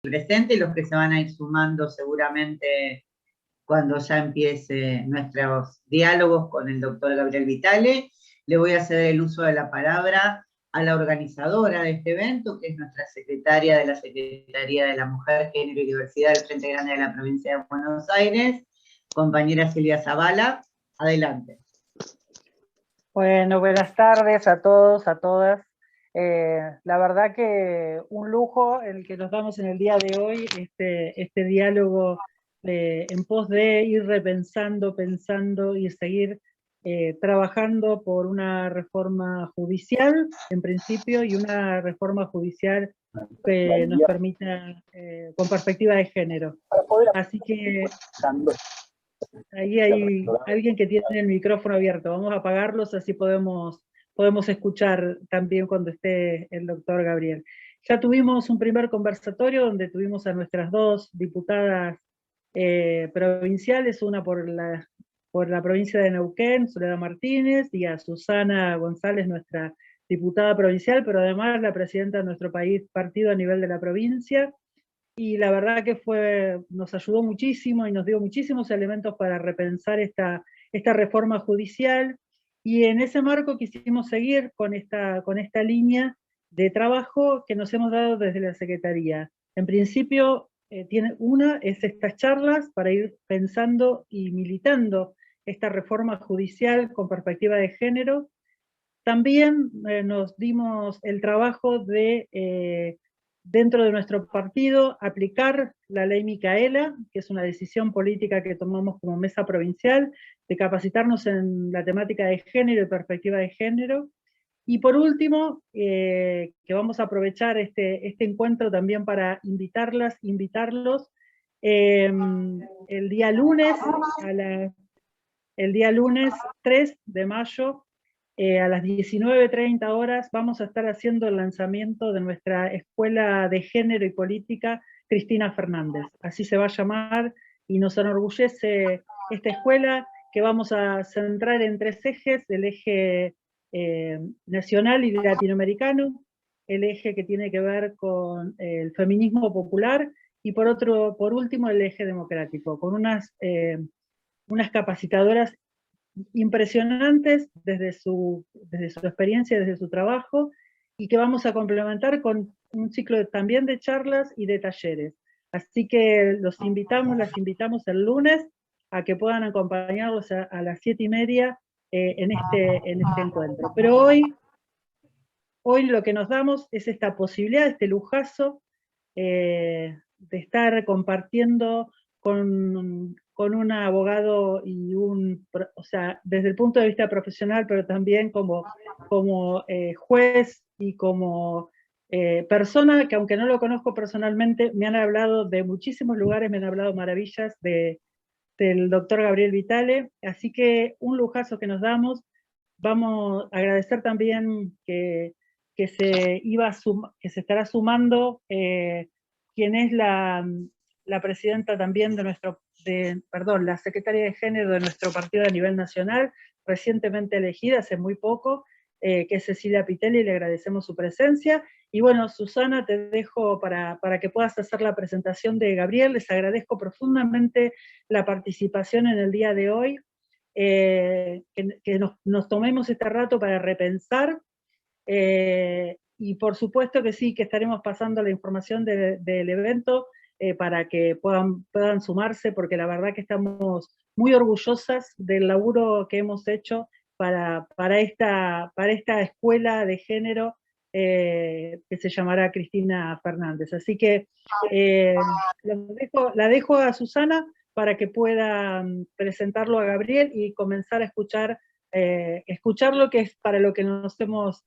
presente y los que se van a ir sumando seguramente cuando ya empiece nuestros diálogos con el doctor Gabriel Vitale. Le voy a ceder el uso de la palabra a la organizadora de este evento, que es nuestra secretaria de la Secretaría de la Mujer, Género y Diversidad del Frente Grande de la Provincia de Buenos Aires, compañera Silvia Zavala. Adelante. Bueno, buenas tardes a todos, a todas. La verdad que un lujo el que nos damos en el día de hoy, este diálogo en pos de ir repensando, pensando y seguir trabajando por una reforma judicial, en principio, y una reforma judicial que nos permita, con perspectiva de género. Así que ahí hay alguien que tiene el micrófono abierto. Vamos a apagarlos, así podemos escuchar también cuando esté el doctor Gabriel. Ya tuvimos un primer conversatorio donde tuvimos a nuestras dos diputadas provinciales, una por la provincia de Neuquén, Soledad Martínez, y a Susana González, nuestra diputada provincial, pero además la presidenta de nuestro partido a nivel de la provincia. Y la verdad que nos ayudó muchísimo y nos dio muchísimos elementos para repensar esta reforma judicial, y en ese marco quisimos seguir con esta línea de trabajo que nos hemos dado desde la Secretaría. En principio, es estas charlas para ir pensando y militando esta reforma judicial con perspectiva de género. También nos dimos el trabajo de dentro de nuestro partido, aplicar la ley Micaela, que es una decisión política que tomamos como mesa provincial, de capacitarnos en la temática de género y perspectiva de género. Y por último, que vamos a aprovechar este encuentro también para invitarlos, el día lunes, el día lunes 3 de mayo, a las 19:30 horas, vamos a estar haciendo el lanzamiento de nuestra Escuela de Género y Política, Cristina Fernández. Así se va a llamar, y nos enorgullece esta escuela, que vamos a centrar en 3 ejes: el eje nacional y latinoamericano, el eje que tiene que ver con el feminismo popular, y por último el eje democrático, con unas capacitadoras impresionantes desde su experiencia, desde su trabajo, y que vamos a complementar con un ciclo también de charlas y de talleres. Así que las invitamos el lunes a que puedan acompañarlos a las 7:30 en este encuentro. Pero hoy lo que nos damos es esta posibilidad, este lujazo de estar compartiendo con un abogado y o sea, desde el punto de vista profesional, pero también como juez y como persona que, aunque no lo conozco personalmente, me han hablado de muchísimos lugares, me han hablado maravillas del doctor Gabriel Vitale. Así que un lujazo que nos damos. Vamos a agradecer también que se estará sumando quien es la presidenta también la secretaria de género de nuestro partido a nivel nacional, recientemente elegida hace muy poco, que es Cecilia Pitelli, le agradecemos su presencia. Y bueno, Susana, te dejo para que puedas hacer la presentación de Gabriel. Les agradezco profundamente la participación en el día de hoy. Que nos tomemos este rato para repensar, y por supuesto que sí, que estaremos pasando la información del evento para que puedan sumarse, porque la verdad que estamos muy orgullosas del laburo que hemos hecho para esta escuela de género que se llamará Cristina Fernández. Así que la dejo a Susana para que pueda presentarlo a Gabriel y comenzar a escuchar lo que es para lo que nos hemos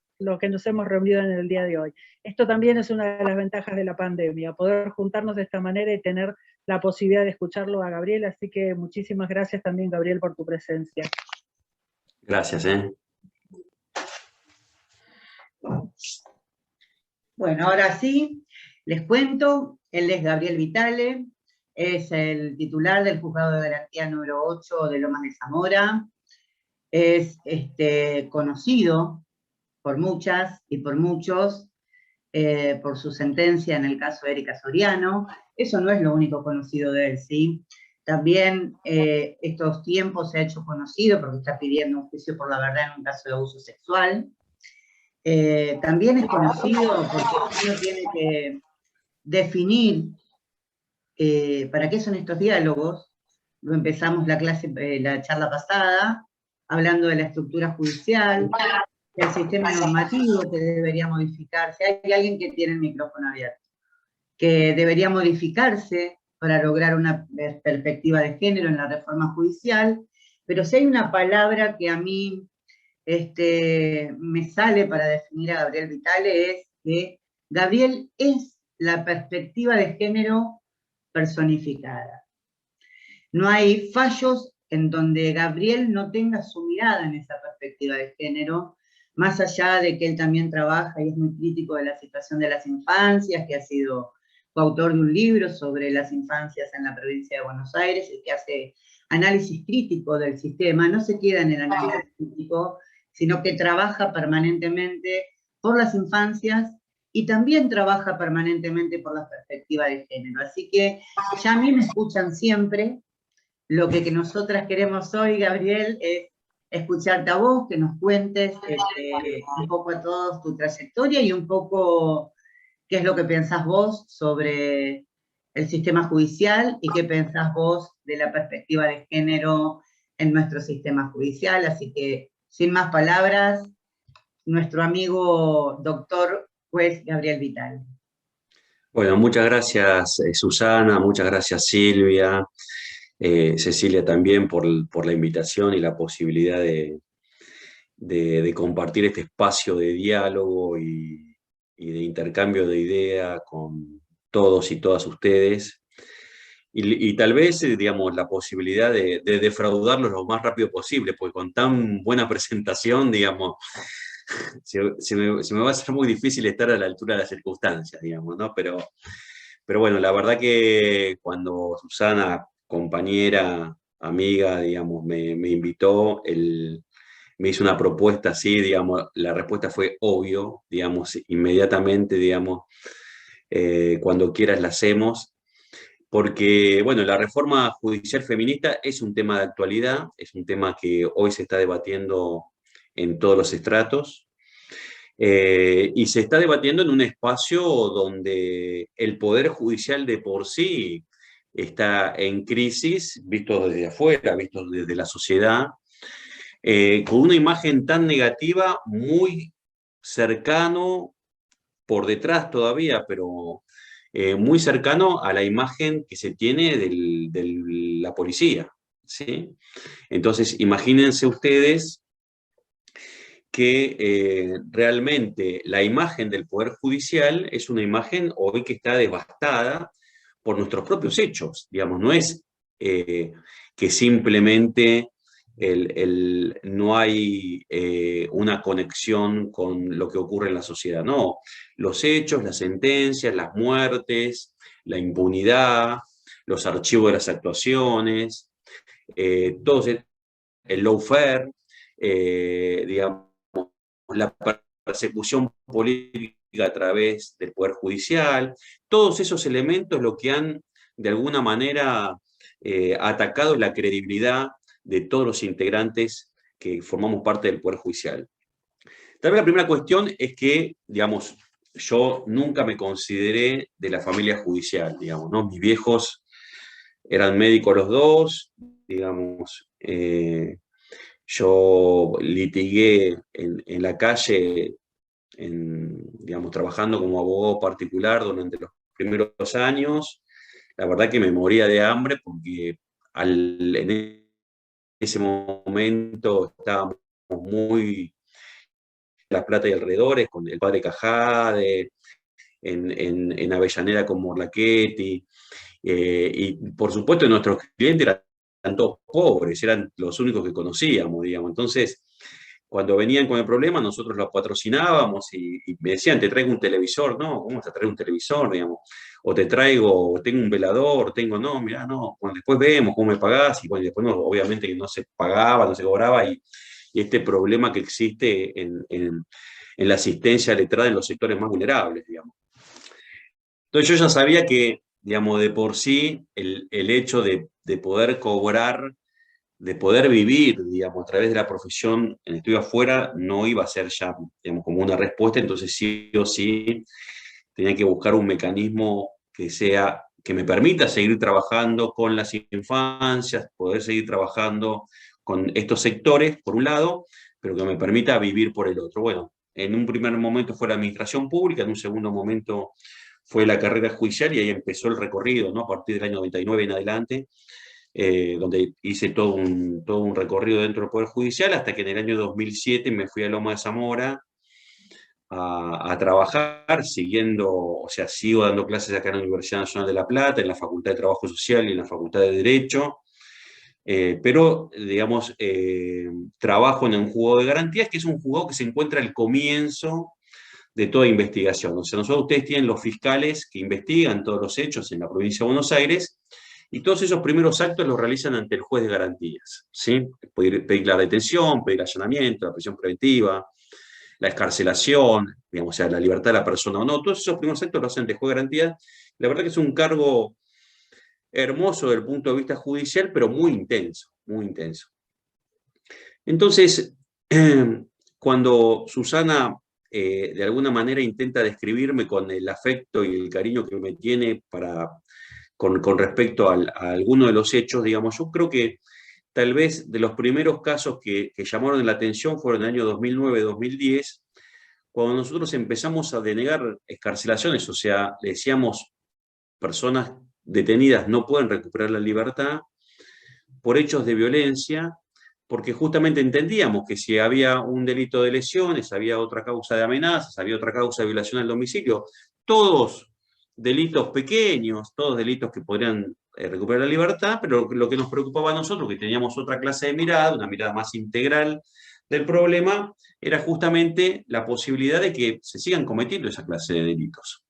reunido en el día de hoy. Esto también es una de las ventajas de la pandemia, poder juntarnos de esta manera y tener la posibilidad de escucharlo a Gabriel. Así que muchísimas gracias también, Gabriel, por tu presencia. Gracias. Bueno, ahora sí, les cuento, él es Gabriel Vitale, es el titular del Juzgado de Garantía número 8 de Lomas de Zamora, es conocido por muchas y por muchos por su sentencia en el caso de Erika Soriano. Eso no es lo único conocido de él, ¿sí? También estos tiempos se ha hecho conocido porque está pidiendo un juicio por la verdad en un caso de abuso sexual. También es conocido porque uno tiene que definir para qué son estos diálogos. Lo empezamos la charla pasada, hablando de la estructura judicial, del sistema normativo que debería modificarse. Hay alguien que tiene el micrófono abierto. Que debería modificarse para lograr una perspectiva de género en la reforma judicial, pero si hay una palabra que a mí me sale para definir a Gabriel Vitale es que Gabriel es la perspectiva de género personificada. No hay fallos en donde Gabriel no tenga su mirada en esa perspectiva de género, más allá de que él también trabaja y es muy crítico de la situación de las infancias, que ha sido coautor de un libro sobre las infancias en la provincia de Buenos Aires, y que hace análisis crítico del sistema, no se queda en el análisis crítico, sino que trabaja permanentemente por las infancias y también trabaja permanentemente por la perspectiva de género. Así que ya a mí me escuchan siempre. Lo que nosotras queremos hoy, Gabriel, es escucharte a vos, que nos cuentes un poco a todos tu trayectoria y un poco qué es lo que pensás vos sobre el sistema judicial y qué pensás vos de la perspectiva de género en nuestro sistema judicial. Así que, sin más palabras, nuestro amigo doctor juez Gabriel Vitale. Bueno, muchas gracias Susana, muchas gracias Silvia, Cecilia también por la invitación y la posibilidad de compartir este espacio de diálogo y de intercambio de ideas con todos y todas ustedes. Y tal vez, digamos, la posibilidad de defraudarlos lo más rápido posible, porque con tan buena presentación, digamos, se me va a hacer muy difícil estar a la altura de las circunstancias, digamos, ¿no? Pero bueno, la verdad que cuando Susana, compañera, amiga, digamos, me invitó, me hizo una propuesta así, digamos, la respuesta fue obvio, digamos, inmediatamente, digamos, cuando quieras la hacemos. Porque, bueno, la reforma judicial feminista es un tema de actualidad, es un tema que hoy se está debatiendo en todos los estratos, y se está debatiendo en un espacio donde el Poder Judicial de por sí está en crisis, visto desde afuera, visto desde la sociedad, con una imagen tan negativa, muy cercano, por detrás todavía, pero muy cercano a la imagen que se tiene de la policía, ¿sí? Entonces, imagínense ustedes que realmente la imagen del Poder Judicial es una imagen hoy que está devastada por nuestros propios hechos, digamos, no es que simplemente no hay una conexión con lo que ocurre en la sociedad, no, los hechos, las sentencias, las muertes, la impunidad, los archivos de las actuaciones, todo el lawfare, digamos, la persecución política a través del Poder Judicial, todos esos elementos lo que han de alguna manera atacado la credibilidad de todos los integrantes que formamos parte del Poder Judicial. Tal vez la primera cuestión es que, digamos, yo nunca me consideré de la familia judicial, digamos, ¿no? Mis viejos eran médicos los dos, digamos, yo litigué en la calle, digamos, trabajando como abogado particular durante los primeros años. La verdad que me moría de hambre porque en ese momento estábamos muy en La Plata y alrededores, con el padre Cajade, en Avellaneda con Morlachetti, y por supuesto nuestros clientes eran todos pobres, eran los únicos que conocíamos, digamos. Entonces, cuando venían con el problema, nosotros los patrocinábamos y me decían, te traigo un televisor, no, ¿cómo te traigo un televisor, digamos? O te traigo, tengo un velador, no, mirá, no, bueno, después vemos cómo me pagás, y bueno, después no, obviamente que no se pagaba, no se cobraba, y este problema que existe en la asistencia letrada en los sectores más vulnerables, digamos. Entonces yo ya sabía que, digamos, de por sí, el hecho de poder cobrar, de poder vivir, digamos, a través de la profesión en estudio afuera, no iba a ser ya, digamos, como una respuesta, entonces sí o sí tenía que buscar un mecanismo que me permita seguir trabajando con las infancias, poder seguir trabajando con estos sectores, por un lado, pero que me permita vivir por el otro. Bueno, en un primer momento fue la administración pública, en un segundo momento fue la carrera judicial y ahí empezó el recorrido, ¿no? A partir del año 99 en adelante, donde hice todo un recorrido dentro del Poder Judicial, hasta que en el año 2007 me fui a Loma de Zamora a trabajar, o sea, sigo dando clases acá en la Universidad Nacional de La Plata, en la Facultad de Trabajo Social y en la Facultad de Derecho, pero, digamos, trabajo en un juzgado de garantías, que es un juzgado que se encuentra al comienzo de toda investigación. O sea, ustedes tienen los fiscales que investigan todos los hechos en la provincia de Buenos Aires, y todos esos primeros actos los realizan ante el juez de garantías, ¿sí? Pedir la detención, pedir allanamiento, la prisión preventiva, la excarcelación, digamos, o sea, la libertad de la persona o no, todos esos primeros actos los hacen ante el juez de garantías. La verdad que es un cargo hermoso desde el punto de vista judicial, pero muy intenso, muy intenso. Entonces, cuando Susana de alguna manera intenta describirme con el afecto y el cariño que me tiene con respecto a alguno de los hechos, digamos, yo creo que tal vez de los primeros casos que llamaron la atención fueron en el año 2009-2010, cuando nosotros empezamos a denegar excarcelaciones, o sea, le decíamos, personas detenidas no pueden recuperar la libertad por hechos de violencia, porque justamente entendíamos que si había un delito de lesiones, había otra causa de amenazas, había otra causa de violación al domicilio, todos delitos pequeños, todos delitos que podrían recuperar la libertad, pero lo que nos preocupaba a nosotros, que teníamos otra clase de mirada, una mirada más integral del problema, era justamente la posibilidad de que se sigan cometiendo esa clase de delitos.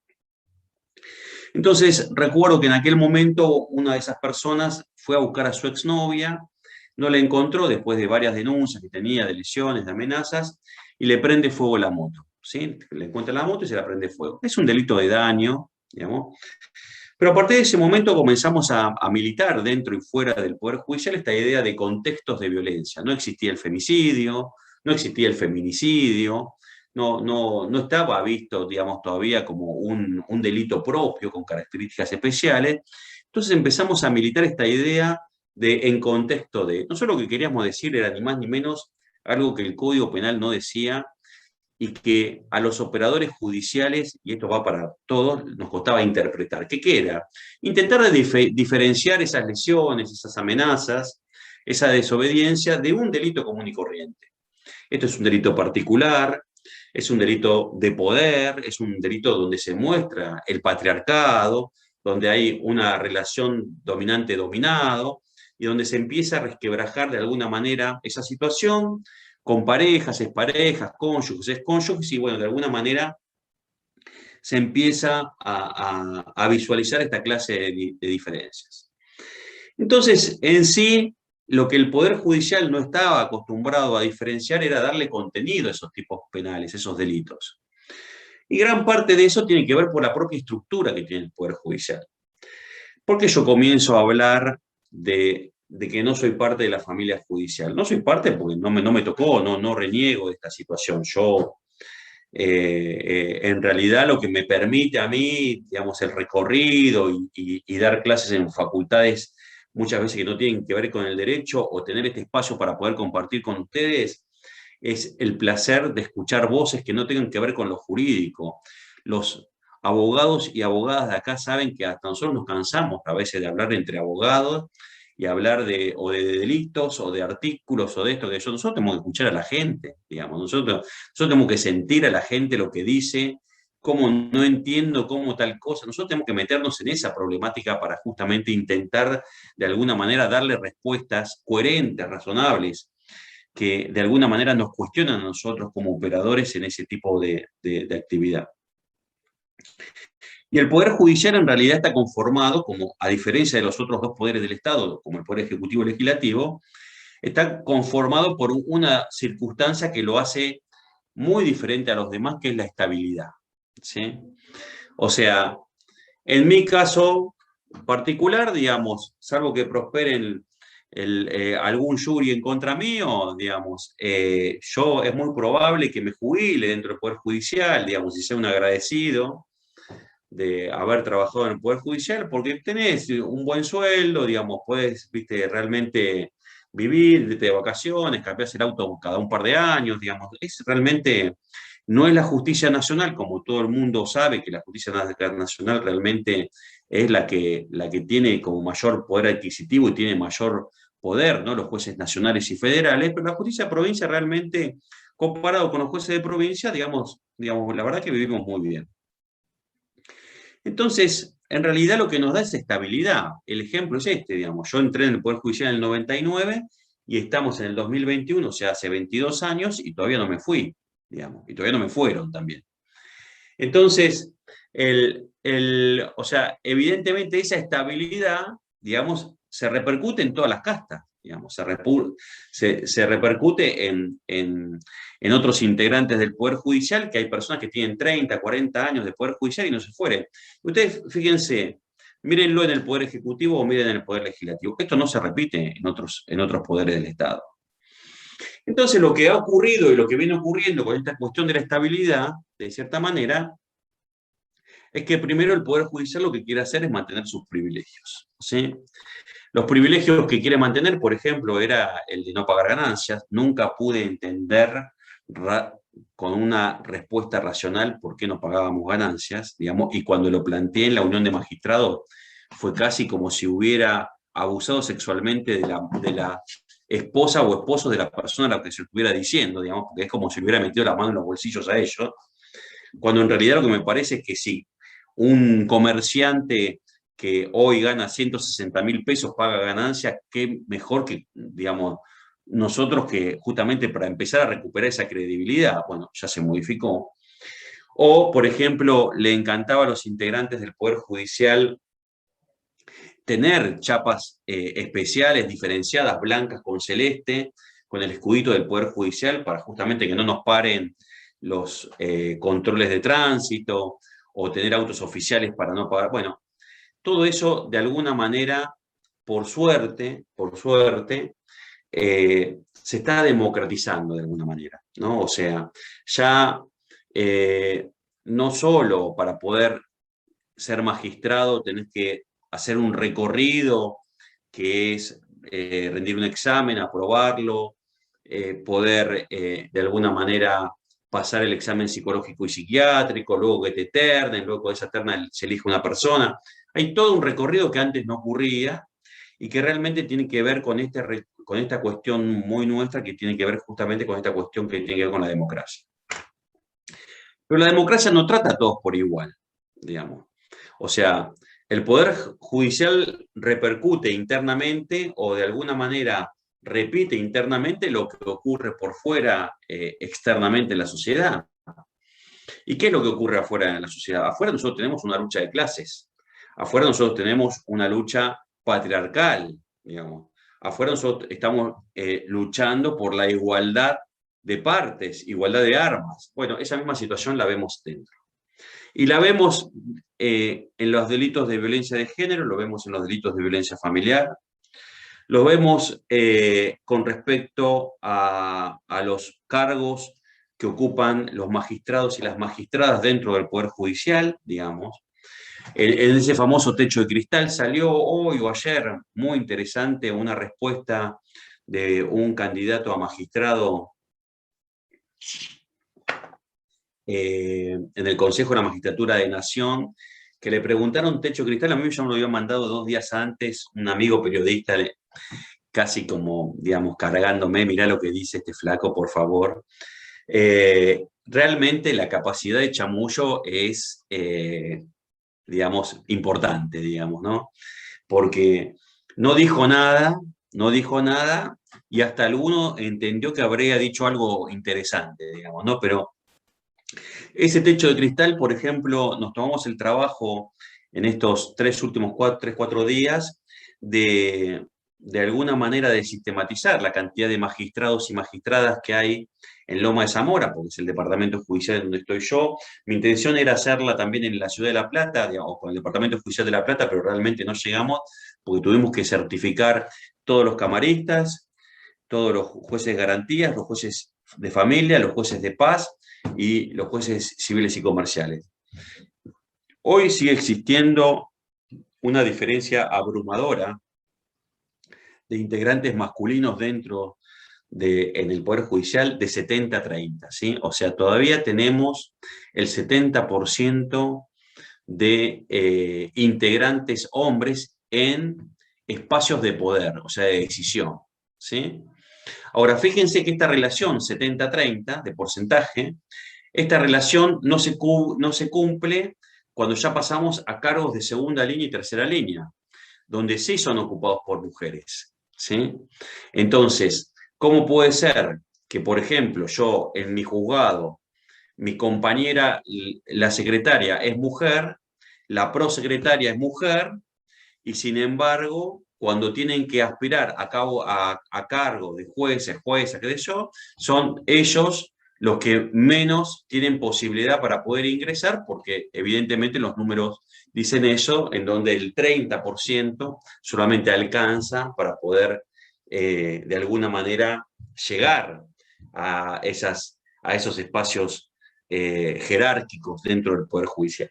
Entonces, recuerdo que en aquel momento una de esas personas fue a buscar a su exnovia, no la encontró después de varias denuncias que tenía de lesiones, de amenazas, y le prende fuego la moto, ¿sí? Le encuentra la moto y se la prende fuego. Es un delito de daño, digamos. Pero a partir de ese momento comenzamos a militar dentro y fuera del Poder Judicial esta idea de contextos de violencia. No existía el femicidio, no existía el feminicidio, no estaba visto, digamos, todavía como un delito propio con características especiales. Entonces empezamos a militar esta idea de en contexto de... Nosotros lo que queríamos decir era ni más ni menos algo que el Código Penal no decía y que a los operadores judiciales, y esto va para todos, nos costaba interpretar. ¿Qué era? Intentar diferenciar esas lesiones, esas amenazas, esa desobediencia de un delito común y corriente. Esto es un delito particular, es un delito de poder, es un delito donde se muestra el patriarcado, donde hay una relación dominante-dominado, y donde se empieza a resquebrajar de alguna manera esa situación, con parejas, exparejas, cónyuges, excónyuges, y bueno, de alguna manera se empieza a visualizar esta clase de diferencias. Entonces, en sí, lo que el Poder Judicial no estaba acostumbrado a diferenciar era darle contenido a esos tipos penales, esos delitos. Y gran parte de eso tiene que ver por la propia estructura que tiene el Poder Judicial. ¿Por qué yo comienzo a hablar de que no soy parte de la familia judicial? No soy parte porque no me tocó, no reniego de esta situación. Yo, en realidad, lo que me permite a mí, digamos, el recorrido y dar clases en facultades muchas veces que no tienen que ver con el derecho, o tener este espacio para poder compartir con ustedes, es el placer de escuchar voces que no tengan que ver con lo jurídico. Los abogados y abogadas de acá saben que hasta nosotros nos cansamos a veces de hablar entre abogados y hablar de delitos o de artículos o de esto, que eso. Nosotros tenemos que escuchar a la gente, digamos. Nosotros tenemos que sentir a la gente lo que dice, cómo no entiendo, cómo tal cosa. Nosotros tenemos que meternos en esa problemática para justamente intentar de alguna manera darle respuestas coherentes, razonables, que de alguna manera nos cuestionan a nosotros como operadores en ese tipo de actividad. Y el Poder Judicial en realidad está conformado, como a diferencia de los otros dos poderes del Estado, como el Poder Ejecutivo y Legislativo, está conformado por una circunstancia que lo hace muy diferente a los demás, que es la estabilidad, ¿sí? O sea, en mi caso particular, digamos, salvo que prosperen algún jury en contra mío, digamos, yo es muy probable que me jubile dentro del Poder Judicial, digamos, y sea un agradecido de haber trabajado en el Poder Judicial, porque tenés un buen sueldo, digamos, puedes, viste, realmente vivir, irte de vacaciones, cambiás el auto cada un par de años, digamos, es realmente, no es la justicia nacional, como todo el mundo sabe que la justicia nacional realmente es la que tiene como mayor poder adquisitivo y tiene mayor poder, ¿no? Los jueces nacionales y federales, pero la justicia de provincia realmente, comparado con los jueces de provincia, digamos, la verdad que vivimos muy bien. Entonces, en realidad lo que nos da es estabilidad. El ejemplo es este, digamos. Yo entré en el Poder Judicial en el 99 y estamos en el 2021, o sea, hace 22 años, y todavía no me fui, digamos, y todavía no me fueron también. Entonces, o sea, evidentemente esa estabilidad, digamos, se repercute en todas las castas, digamos, se repercute en otros integrantes del Poder Judicial, que hay personas que tienen 30, 40 años de Poder Judicial y no se fueren. Ustedes, fíjense, mírenlo en el Poder Ejecutivo o miren en el Poder Legislativo. Esto no se repite en otros poderes del Estado. Entonces, lo que ha ocurrido y lo que viene ocurriendo con esta cuestión de la estabilidad, de cierta manera, es que primero el Poder Judicial lo que quiere hacer es mantener sus privilegios, ¿sí? Los privilegios que quiere mantener, por ejemplo, era el de no pagar ganancias. Nunca pude entender con una respuesta racional por qué no pagábamos ganancias, digamos, y cuando lo planteé en la Unión de Magistrados fue casi como si hubiera abusado sexualmente de la esposa o esposo de la persona a la que se estuviera diciendo, digamos, porque es como si hubiera metido la mano en los bolsillos a ellos, cuando en realidad lo que me parece es que sí, un comerciante que hoy gana 160.000 pesos paga ganancias, qué mejor que, digamos, nosotros que justamente para empezar a recuperar esa credibilidad, bueno, ya se modificó. O, por ejemplo, le encantaba a los integrantes del Poder Judicial tener chapas especiales, diferenciadas, blancas con celeste, con el escudito del Poder Judicial, para justamente que no nos paren los controles de tránsito, o tener autos oficiales para no pagar. Bueno, todo eso, de alguna manera, por suerte, se está democratizando de alguna manera, ¿no? O sea, ya no solo para poder ser magistrado tenés que hacer un recorrido que es rendir un examen, aprobarlo, poder de alguna manera pasar el examen psicológico y psiquiátrico, luego que te ternen, luego de esa terna se elige una persona. Hay todo un recorrido que antes no ocurría y que realmente tiene que ver con esta cuestión muy nuestra, que tiene que ver justamente con esta cuestión que tiene que ver con la democracia. Pero la democracia no trata a todos por igual, digamos. O sea, el Poder Judicial repercute internamente o de alguna manera repite internamente lo que ocurre por fuera, externamente en la sociedad. ¿Y qué es lo que ocurre afuera en la sociedad? Afuera nosotros tenemos una lucha de clases. Afuera nosotros tenemos una lucha patriarcal, digamos. Afuera nosotros estamos luchando por la igualdad de partes, igualdad de armas. Bueno, esa misma situación la vemos dentro. Y la vemos en los delitos de violencia de género, lo vemos en los delitos de violencia familiar, lo vemos con respecto a los cargos que ocupan los magistrados y las magistradas dentro del Poder Judicial, digamos. En ese famoso techo de cristal salió hoy o ayer, muy interesante, una respuesta de un candidato a magistrado en el Consejo de la Magistratura de Nación, que le preguntaron techo de cristal. A mí ya me lo había mandado 2 días antes un amigo periodista, casi como, digamos, cargándome, mirá lo que dice este flaco, por favor. Realmente la capacidad de chamullo es, digamos, importante, digamos, ¿no? Porque no dijo nada, y hasta alguno entendió que habría dicho algo interesante, digamos, ¿no? Pero ese techo de cristal, por ejemplo, nos tomamos el trabajo en estos 3 últimos 4 días de de alguna manera de sistematizar la cantidad de magistrados y magistradas que hay en Loma de Zamora, porque es el departamento judicial donde estoy yo. Mi intención era hacerla también en la ciudad de La Plata, digamos, con el departamento judicial de La Plata, pero realmente no llegamos porque tuvimos que certificar todos los camaristas, todos los jueces de garantías, los jueces de familia, los jueces de paz y los jueces civiles y comerciales. Hoy sigue existiendo una diferencia abrumadora de integrantes masculinos dentro en el Poder Judicial de 70-30, ¿sí? O sea, todavía tenemos el 70% de integrantes hombres en espacios de poder, o sea, de decisión, ¿sí? Ahora, fíjense que esta relación 70-30 de porcentaje, esta relación no se cumple cuando ya pasamos a cargos de segunda línea y tercera línea, donde sí son ocupados por mujeres, ¿sí? Entonces, ¿cómo puede ser que, por ejemplo, yo en mi juzgado, mi compañera, la secretaria es mujer, la prosecretaria es mujer, y sin embargo, cuando tienen que aspirar a cargo de jueces, juezas, qué sé yo, son ellos los que menos tienen posibilidad para poder ingresar, porque evidentemente los números dicen eso, en donde el 30% solamente alcanza para poder de alguna manera llegar a esos espacios jerárquicos dentro del Poder Judicial.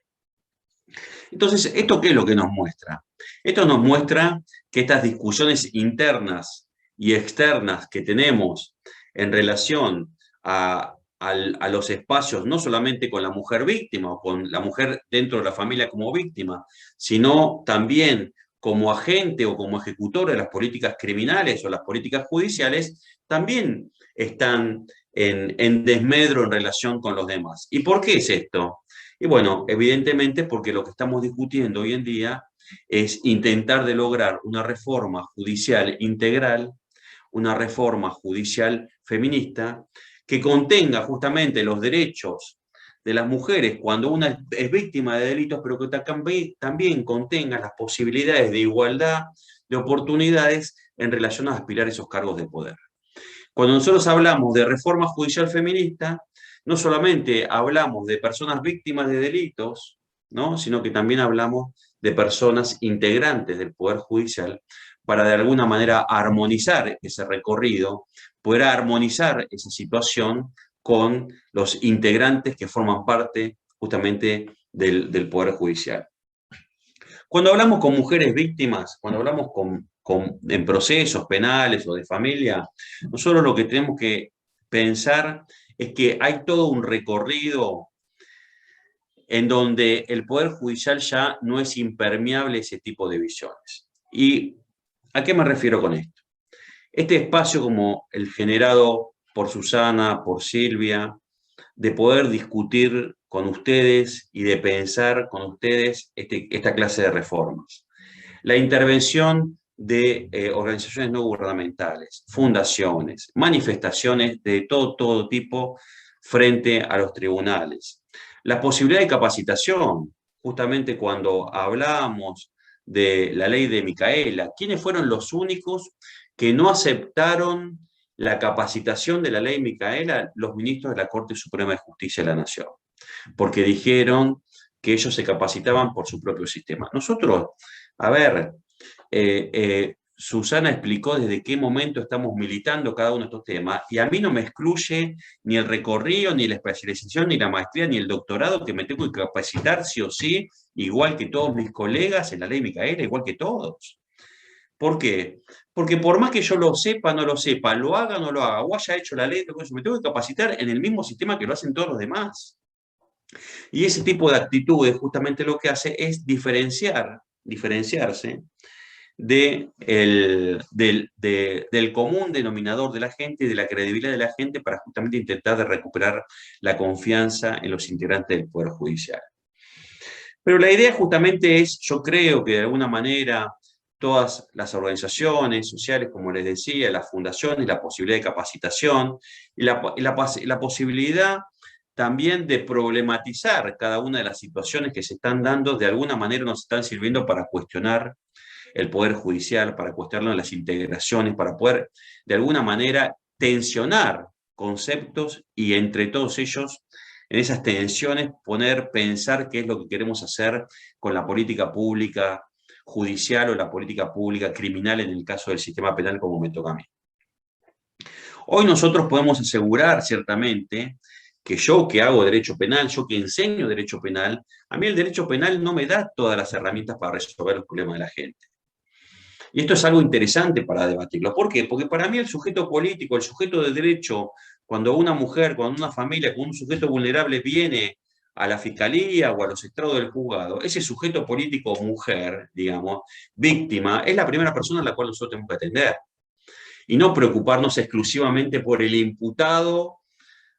Entonces, ¿esto qué es lo que nos muestra? Esto nos muestra que estas discusiones internas y externas que tenemos en relación a los espacios, no solamente con la mujer víctima o con la mujer dentro de la familia como víctima, sino también como agente o como ejecutor de las políticas criminales o las políticas judiciales, también están en desmedro en relación con los demás. ¿Y por qué es esto? Y bueno, evidentemente porque lo que estamos discutiendo hoy en día es intentar de lograr una reforma judicial integral, una reforma judicial feminista, que contenga justamente los derechos de las mujeres cuando una es víctima de delitos, pero que también contenga las posibilidades de igualdad de oportunidades en relación a aspirar a esos cargos de poder. Cuando nosotros hablamos de reforma judicial feminista, no solamente hablamos de personas víctimas de delitos, ¿no?, sino que también hablamos de personas integrantes del Poder Judicial para de alguna manera armonizar ese recorrido, poder armonizar esa situación con los integrantes que forman parte justamente del Poder Judicial. Cuando hablamos con mujeres víctimas, cuando hablamos en procesos penales o de familia, nosotros lo que tenemos que pensar es que hay todo un recorrido en donde el Poder Judicial ya no es impermeable a ese tipo de visiones. ¿Y a qué me refiero con esto? Este espacio como el generado por Susana, por Silvia, de poder discutir con ustedes y de pensar con ustedes esta clase de reformas. La intervención de organizaciones no gubernamentales, fundaciones, manifestaciones de todo tipo frente a los tribunales. La posibilidad de capacitación, justamente cuando hablamos de la ley de Micaela, ¿quiénes fueron los únicos que no aceptaron la capacitación de la ley Micaela? Los ministros de la Corte Suprema de Justicia de la Nación, porque dijeron que ellos se capacitaban por su propio sistema. Nosotros, a ver, Susana explicó desde qué momento estamos militando cada uno de estos temas, y a mí no me excluye ni el recorrido, ni la especialización, ni la maestría, ni el doctorado, que me tengo que capacitar sí o sí, igual que todos mis colegas en la ley Micaela, igual que todos. ¿Por qué? Porque por más que yo lo sepa, no lo sepa, lo haga o no lo haga, o haya hecho la ley, me tengo que capacitar en el mismo sistema que lo hacen todos los demás. Y ese tipo de actitudes justamente lo que hace es diferenciarse del común denominador de la gente y de la credibilidad de la gente para justamente intentar de recuperar la confianza en los integrantes del Poder Judicial. Pero la idea justamente es, yo creo que de alguna manera todas las organizaciones sociales, como les decía, las fundaciones, la posibilidad de capacitación y la posibilidad también de problematizar cada una de las situaciones que se están dando, de alguna manera nos están sirviendo para cuestionar el Poder Judicial, para cuestionar las integraciones, para poder de alguna manera tensionar conceptos y entre todos ellos, en esas tensiones, pensar qué es lo que queremos hacer con la política pública judicial o la política pública criminal en el caso del sistema penal como me toca a mí. Hoy nosotros podemos asegurar ciertamente que yo que hago derecho penal, yo que enseño derecho penal, a mí el derecho penal no me da todas las herramientas para resolver los problemas de la gente. Y esto es algo interesante para debatirlo. ¿Por qué? Porque para mí el sujeto político, el sujeto de derecho, cuando una mujer, cuando una familia, cuando un sujeto vulnerable viene a la fiscalía o a los estrados del juzgado, ese sujeto político mujer, digamos, víctima, es la primera persona a la cual nosotros tenemos que atender. Y no preocuparnos exclusivamente por el imputado,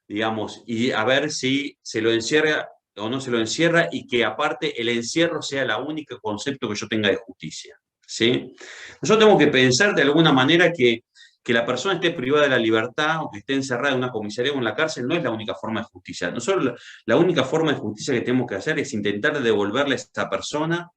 digamos, y a ver si se lo encierra o no se lo encierra, y que aparte el encierro sea el único concepto que yo tenga de justicia, ¿sí? Nosotros tenemos que pensar de alguna manera que la persona esté privada de la libertad o que esté encerrada en una comisaría o en la cárcel no es la única forma de justicia. Nosotros la única forma de justicia que tenemos que hacer es intentar devolverle a esta persona,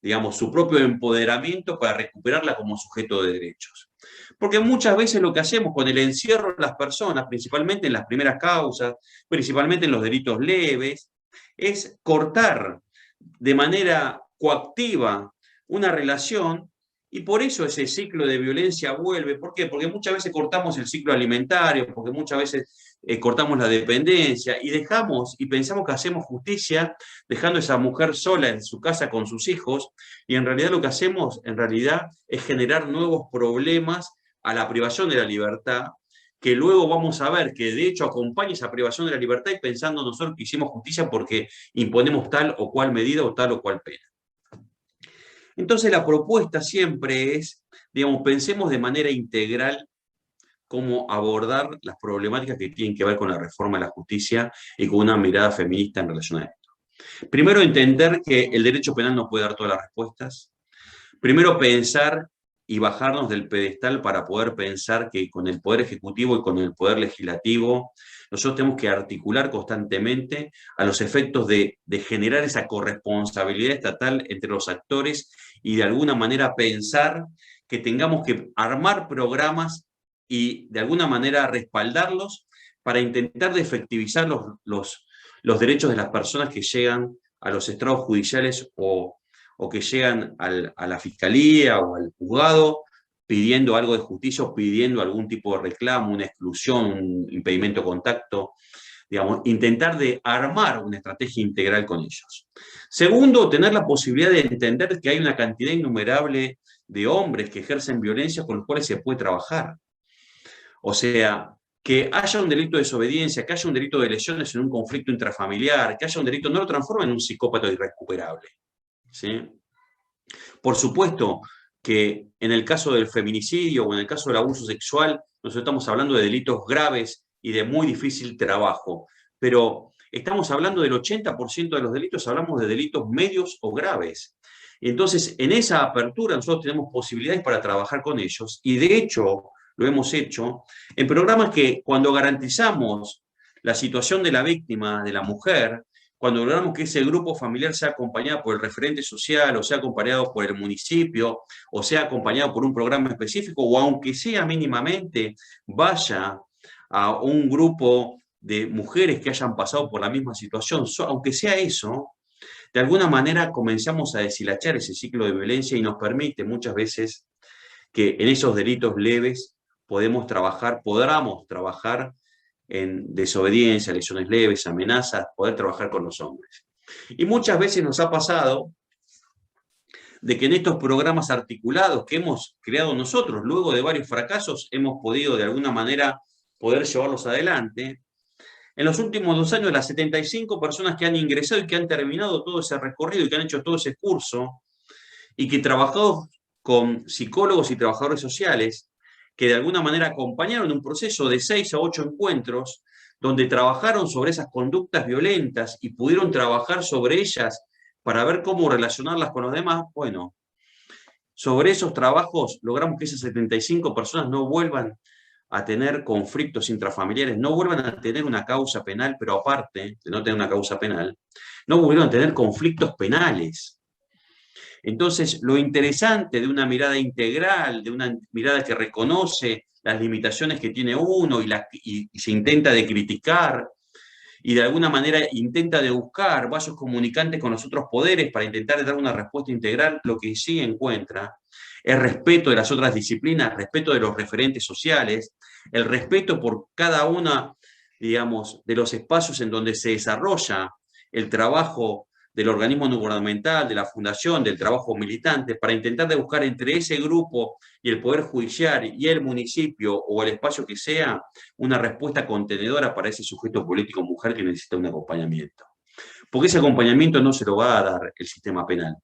digamos, su propio empoderamiento para recuperarla como sujeto de derechos. Porque muchas veces lo que hacemos con el encierro de las personas, principalmente en las primeras causas, principalmente en los delitos leves, es cortar de manera coactiva una relación, y por eso ese ciclo de violencia vuelve. ¿Por qué? Porque muchas veces cortamos el ciclo alimentario, porque muchas veces cortamos la dependencia y dejamos y pensamos que hacemos justicia dejando a esa mujer sola en su casa con sus hijos, y en realidad lo que hacemos en realidad es generar nuevos problemas a la privación de la libertad, que luego vamos a ver que de hecho acompaña esa privación de la libertad y pensando nosotros que hicimos justicia porque imponemos tal o cual medida o tal o cual pena. Entonces la propuesta siempre es, digamos, pensemos de manera integral cómo abordar las problemáticas que tienen que ver con la reforma de la justicia y con una mirada feminista en relación a esto. Primero, entender que el derecho penal no puede dar todas las respuestas. Primero, pensar y bajarnos del pedestal para poder pensar que con el Poder Ejecutivo y con el Poder Legislativo nosotros tenemos que articular constantemente a los efectos de generar esa corresponsabilidad estatal entre los actores y de alguna manera pensar que tengamos que armar programas y de alguna manera respaldarlos para intentar de efectivizar los derechos de las personas que llegan a los estrados judiciales o que llegan a la fiscalía o al juzgado pidiendo algo de justicia o pidiendo algún tipo de reclamo, una exclusión, un impedimento de contacto, digamos, intentar de armar una estrategia integral con ellos. Segundo, tener la posibilidad de entender que hay una cantidad innumerable de hombres que ejercen violencia con los cuales se puede trabajar. O sea, que haya un delito de desobediencia, que haya un delito de lesiones en un conflicto intrafamiliar, que haya un delito, no lo transforma en un psicópata irrecuperable, ¿sí? Por supuesto que en el caso del feminicidio o en el caso del abuso sexual, nosotros estamos hablando de delitos graves y de muy difícil trabajo, pero estamos hablando del 80% de los delitos, hablamos de delitos medios o graves. Entonces, en esa apertura nosotros tenemos posibilidades para trabajar con ellos, y de hecho lo hemos hecho en programas que cuando garantizamos la situación de la víctima, de la mujer, cuando logramos que ese grupo familiar sea acompañado por el referente social, o sea acompañado por el municipio, o sea acompañado por un programa específico, o aunque sea mínimamente, vaya a un grupo de mujeres que hayan pasado por la misma situación, aunque sea eso, de alguna manera comenzamos a deshilachar ese ciclo de violencia y nos permite muchas veces que en esos delitos leves podamos trabajar en desobediencia, lesiones leves, amenazas, poder trabajar con los hombres. Y muchas veces nos ha pasado de que en estos programas articulados que hemos creado nosotros, luego de varios fracasos, hemos podido de alguna manera poder llevarlos adelante. En los últimos 2 años, las 75 personas que han ingresado y que han terminado todo ese recorrido y que han hecho todo ese curso, y que trabajado con psicólogos y trabajadores sociales, que de alguna manera acompañaron un proceso de 6 a 8 encuentros, donde trabajaron sobre esas conductas violentas y pudieron trabajar sobre ellas para ver cómo relacionarlas con los demás. Bueno, sobre esos trabajos logramos que esas 75 personas no vuelvan a tener conflictos intrafamiliares, no vuelvan a tener una causa penal, pero aparte de no tener una causa penal, no volvieron a tener conflictos penales. Entonces, lo interesante de una mirada integral, de una mirada que reconoce las limitaciones que tiene uno y se intenta de criticar, y de alguna manera intenta de buscar vasos comunicantes con los otros poderes para intentar dar una respuesta integral, lo que sí encuentra es respeto de las otras disciplinas, respeto de los referentes sociales, el respeto por cada una, digamos, de los espacios en donde se desarrolla el trabajo del organismo no gubernamental, de la fundación, del trabajo militante, para intentar de buscar entre ese grupo y el Poder Judicial y el municipio o el espacio que sea, una respuesta contenedora para ese sujeto político mujer que necesita un acompañamiento. Porque ese acompañamiento no se lo va a dar el sistema penal.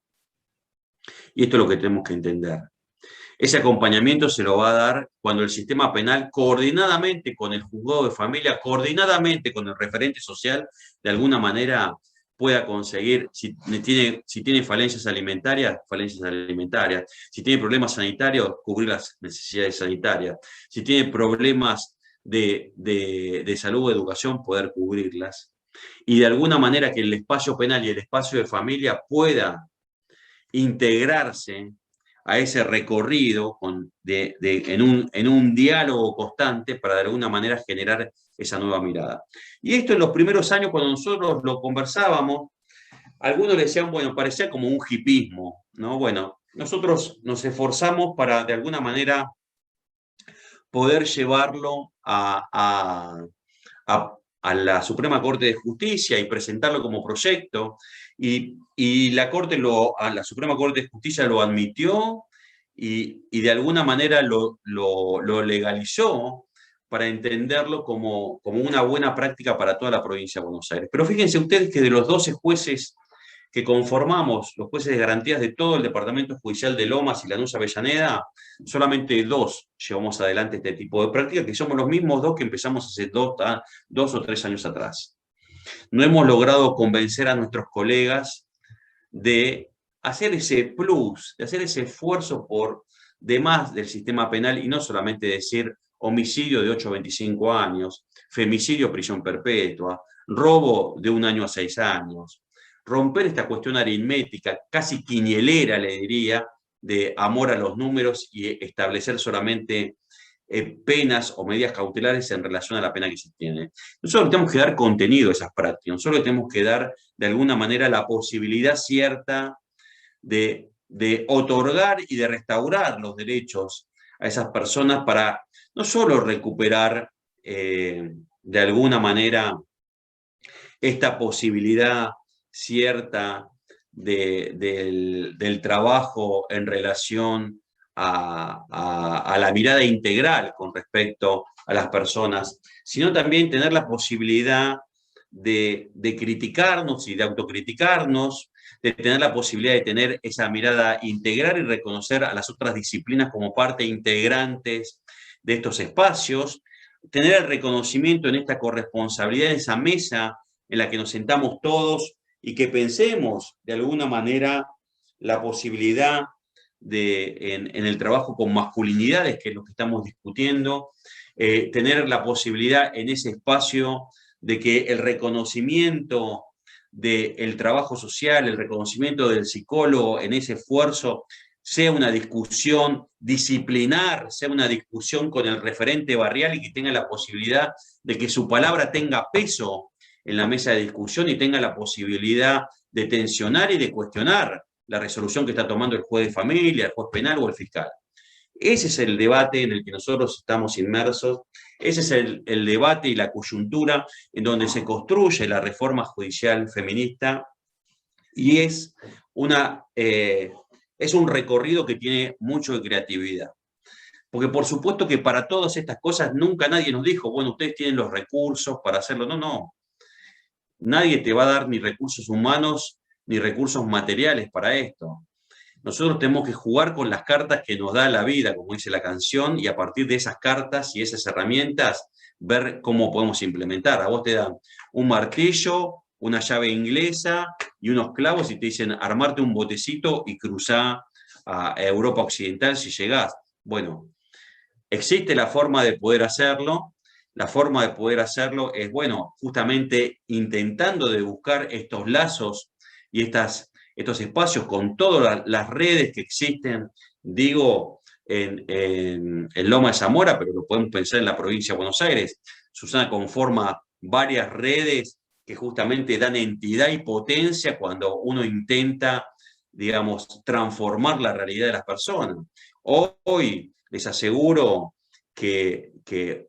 Y esto es lo que tenemos que entender. Ese acompañamiento se lo va a dar cuando el sistema penal, coordinadamente con el juzgado de familia, coordinadamente con el referente social, de alguna manera pueda conseguir, si tiene falencias alimentarias, si tiene problemas sanitarios, cubrir las necesidades sanitarias, si tiene problemas de salud o educación, poder cubrirlas. Y de alguna manera que el espacio penal y el espacio de familia pueda integrarse a ese recorrido en un diálogo constante para de alguna manera generar esa nueva mirada. Y esto en los primeros años, cuando nosotros lo conversábamos, algunos decían, bueno, parecía como un hipismo, ¿no? Bueno, nosotros nos esforzamos para de alguna manera poder llevarlo a la Suprema Corte de Justicia y presentarlo como proyecto, y la Suprema Corte de Justicia lo admitió y de alguna manera lo legalizó para entenderlo como una buena práctica para toda la provincia de Buenos Aires. Pero fíjense ustedes que de los 12 jueces que conformamos, los jueces de garantías de todo el Departamento Judicial de Lomas y Lanús Avellaneda, solamente 2 llevamos adelante este tipo de práctica, que somos los mismos 2 que empezamos hace 2 o 3 años atrás. No hemos logrado convencer a nuestros colegas de hacer ese plus, de hacer ese esfuerzo por demás del sistema penal y no solamente decir homicidio de 8 a 25 años, femicidio, prisión perpetua, robo de 1 año a 6 años, romper esta cuestión aritmética, casi quinielera, le diría, de amor a los números y establecer solamente penas o medidas cautelares en relación a la pena que se tiene. Nosotros tenemos que dar contenido a esas prácticas, nosotros tenemos que dar de alguna manera la posibilidad cierta de otorgar y de restaurar los derechos a esas personas para no solo recuperar de alguna manera esta posibilidad cierta del trabajo en relación a la mirada integral con respecto a las personas, sino también tener la posibilidad de criticarnos y de autocriticarnos, de tener la posibilidad de tener esa mirada integral y reconocer a las otras disciplinas como parte integrantes de estos espacios, tener el reconocimiento en esta corresponsabilidad, en esa mesa en la que nos sentamos todos y que pensemos de alguna manera la posibilidad en el trabajo con masculinidades, que es lo que estamos discutiendo, tener la posibilidad en ese espacio de que el reconocimiento del trabajo social, el reconocimiento del psicólogo en ese esfuerzo, sea una discusión disciplinar, sea una discusión con el referente barrial y que tenga la posibilidad de que su palabra tenga peso en la mesa de discusión y tenga la posibilidad de tensionar y de cuestionar la resolución que está tomando el juez de familia, el juez penal o el fiscal. Ese es el debate en el que nosotros estamos inmersos, ese es el debate y la coyuntura en donde se construye la reforma judicial feminista y es un recorrido que tiene mucho de creatividad. Porque por supuesto que para todas estas cosas nunca nadie nos dijo, bueno, ustedes tienen los recursos para hacerlo. No, no. Nadie te va a dar ni recursos humanos ni recursos materiales para esto. Nosotros tenemos que jugar con las cartas que nos da la vida, como dice la canción, y a partir de esas cartas y esas herramientas, ver cómo podemos implementar. A vos te dan un martillo, una llave inglesa y unos clavos y te dicen armarte un botecito y cruzar a Europa Occidental si llegás. Bueno, existe la forma de poder hacerlo. La forma de poder hacerlo es, bueno, justamente intentando de buscar estos lazos y estos espacios con todas las redes que existen, digo, en Loma de Zamora, pero lo podemos pensar en la provincia de Buenos Aires. Susana conforma varias redes que justamente dan entidad y potencia cuando uno intenta, digamos, transformar la realidad de las personas. Hoy les aseguro que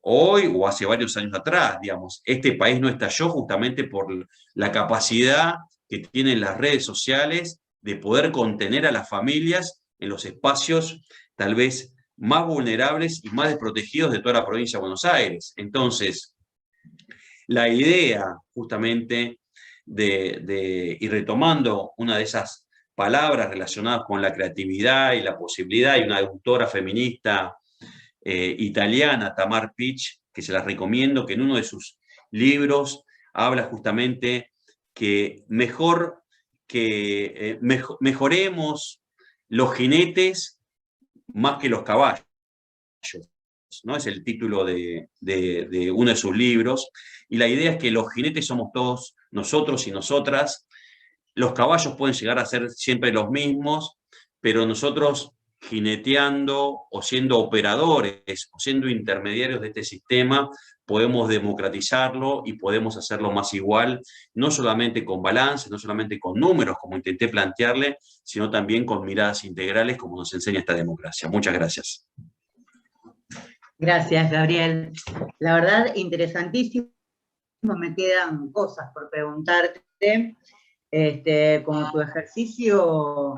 hoy o hace varios años atrás, digamos, este país no estalló justamente por la capacidad que tienen las redes sociales de poder contener a las familias en los espacios tal vez más vulnerables y más desprotegidos de toda la provincia de Buenos Aires. Entonces, la idea justamente y retomando una de esas palabras relacionadas con la creatividad y la posibilidad, y una autora feminista italiana, Tamar Pich, que se las recomiendo, que en uno de sus libros habla justamente que mejoremos los jinetes más que los caballos, ¿no? Es el título de uno de sus libros, y la idea es que los jinetes somos todos nosotros y nosotras. Los caballos pueden llegar a ser siempre los mismos, pero nosotros jineteando o siendo operadores o siendo intermediarios de este sistema, podemos democratizarlo y podemos hacerlo más igual, no solamente con balance, no solamente con números, como intenté plantearle, sino también con miradas integrales, como nos enseña esta democracia. Muchas gracias. Gracias, Gabriel. La verdad, interesantísimo. Me quedan cosas por preguntarte. Como tu ejercicio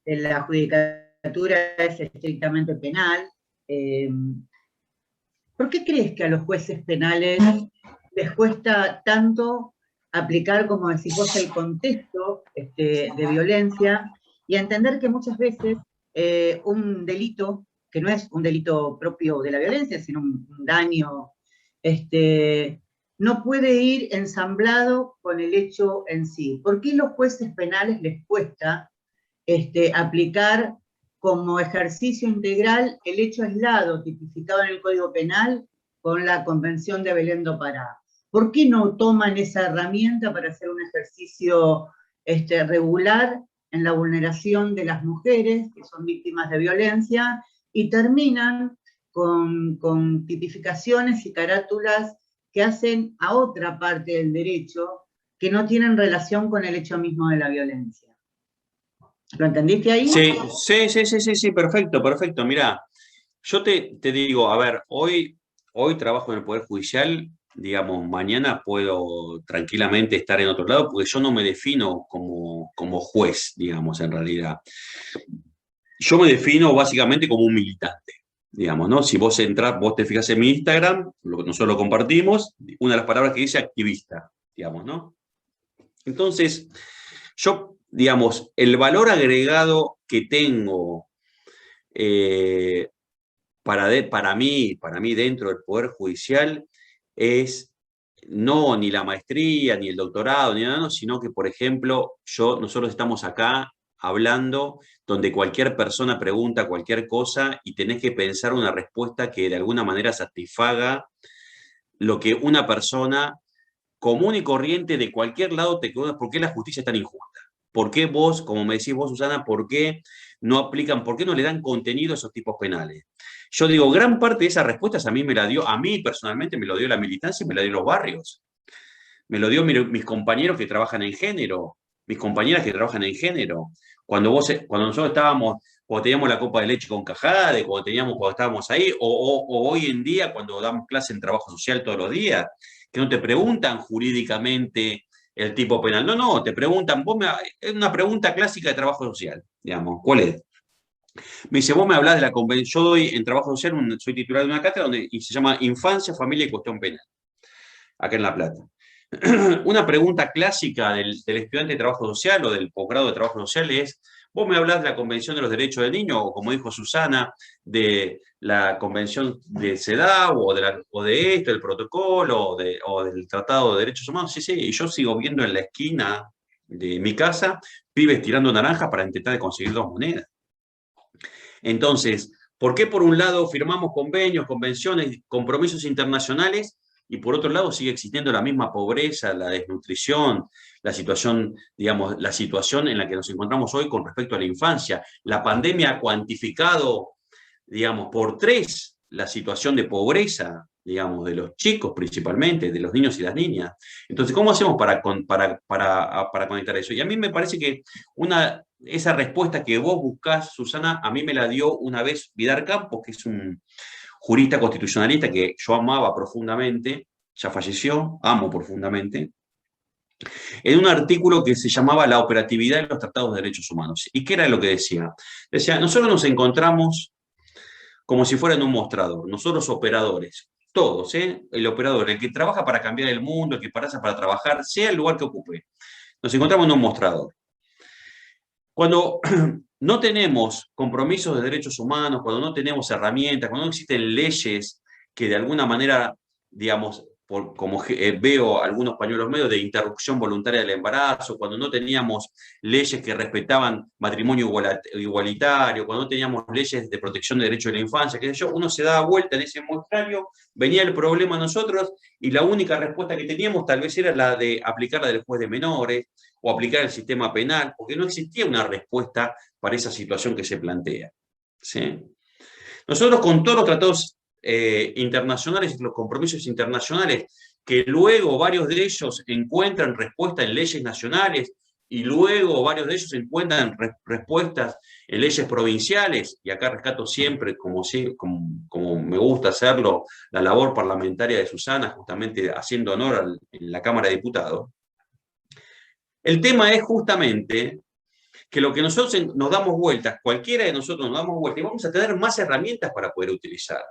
de la judicatura es estrictamente penal, ¿por qué crees que a los jueces penales les cuesta tanto aplicar, como decís vos, el contexto de violencia y entender que muchas veces un delito, que no es un delito propio de la violencia, sino un daño, no puede ir ensamblado con el hecho en sí? ¿Por qué a los jueces penales les cuesta aplicar como ejercicio integral el hecho aislado tipificado en el Código Penal con la Convención de Belén do Pará? ¿Por qué no toman esa herramienta para hacer un ejercicio regular en la vulneración de las mujeres que son víctimas de violencia y terminan con tipificaciones y carátulas que hacen a otra parte del derecho que no tienen relación con el hecho mismo de la violencia? ¿Lo entendiste ahí? Sí, perfecto. Mirá, yo te digo, a ver, hoy trabajo en el Poder Judicial, digamos, mañana puedo tranquilamente estar en otro lado, porque yo no me defino como juez, digamos, en realidad. Yo me defino básicamente como un militante, digamos, ¿no? Si vos entrás, vos te fijas en mi Instagram, nosotros lo compartimos, una de las palabras que dice activista, digamos, ¿no? Entonces, yo, digamos, el valor agregado que tengo para mí dentro del Poder Judicial es no ni la maestría, ni el doctorado, ni nada, sino que, por ejemplo, nosotros estamos acá hablando donde cualquier persona pregunta cualquier cosa y tenés que pensar una respuesta que de alguna manera satisfaga lo que una persona común y corriente de cualquier lado te pregunta: ¿por qué la justicia es tan injusta? ¿Por qué vos, como me decís vos, Susana, por qué no aplican, por qué no le dan contenido a esos tipos penales? Yo digo, gran parte de esas respuestas a mí personalmente me lo dio la militancia y me lo dio los barrios. Me lo dio mis compañeros que trabajan en género, mis compañeras que trabajan en género. Cuando nosotros cuando teníamos la copa de leche con Cajade, cuando estábamos ahí, o hoy en día cuando damos clase en trabajo social todos los días, que no te preguntan jurídicamente el tipo penal. No, te preguntan, es una pregunta clásica de trabajo social, digamos, ¿cuál es? Me dice, vos me hablás de la convención. Yo doy en trabajo social, soy titular de una cátedra y se llama Infancia, Familia y Cuestión Penal, acá en La Plata. Una pregunta clásica del estudiante de trabajo social o del posgrado de trabajo social es: vos me hablás de la Convención de los Derechos del Niño, o como dijo Susana, de la Convención de CEDAW, o de esto, del protocolo, o del Tratado de Derechos Humanos. Sí, y yo sigo viendo en la esquina de mi casa pibes tirando naranjas para intentar de conseguir 2 monedas. Entonces, ¿por qué por un lado firmamos convenios, convenciones, compromisos internacionales y por otro lado sigue existiendo la misma pobreza, la desnutrición, la situación, digamos, la situación en la que nos encontramos hoy con respecto a la infancia. La pandemia ha cuantificado, digamos, por 3 la situación de pobreza, digamos, de los chicos principalmente, de los niños y las niñas. Entonces, ¿cómo hacemos para conectar eso? Y a mí me parece que esa respuesta que vos buscás, Susana, a mí me la dio una vez Vidar Campos, que es un jurista constitucionalista que yo amaba profundamente, ya falleció, amo profundamente, en un artículo que se llamaba La operatividad en los tratados de derechos humanos. ¿Y qué era lo que decía? Decía, nosotros nos encontramos como si fueran un mostrador, nosotros operadores, todos, el operador, el que trabaja para cambiar el mundo, el que pasa para trabajar, sea el lugar que ocupe, nos encontramos en un mostrador. Cuando no tenemos compromisos de derechos humanos, cuando no tenemos herramientas, cuando no existen leyes que de alguna manera, digamos, como veo algunos pañuelos medios de interrupción voluntaria del embarazo, cuando no teníamos leyes que respetaban matrimonio igualitario, cuando no teníamos leyes de protección de derechos de la infancia, qué sé yo, uno se daba vuelta en ese muestrario, venía el problema a nosotros y la única respuesta que teníamos tal vez era la de aplicar la del juez de menores o aplicar el sistema penal, porque no existía una respuesta para esa situación que se plantea. ¿Sí? Nosotros con todos los tratados internacionales y los compromisos internacionales, que luego varios de ellos encuentran respuesta en leyes nacionales y luego varios de ellos encuentran respuestas en leyes provinciales, y acá rescato siempre, como me gusta hacerlo, la labor parlamentaria de Susana, justamente haciendo honor en la Cámara de Diputados. El tema es justamente que lo que nosotros nos damos vueltas, cualquiera de nosotros nos damos vueltas, y vamos a tener más herramientas para poder utilizar.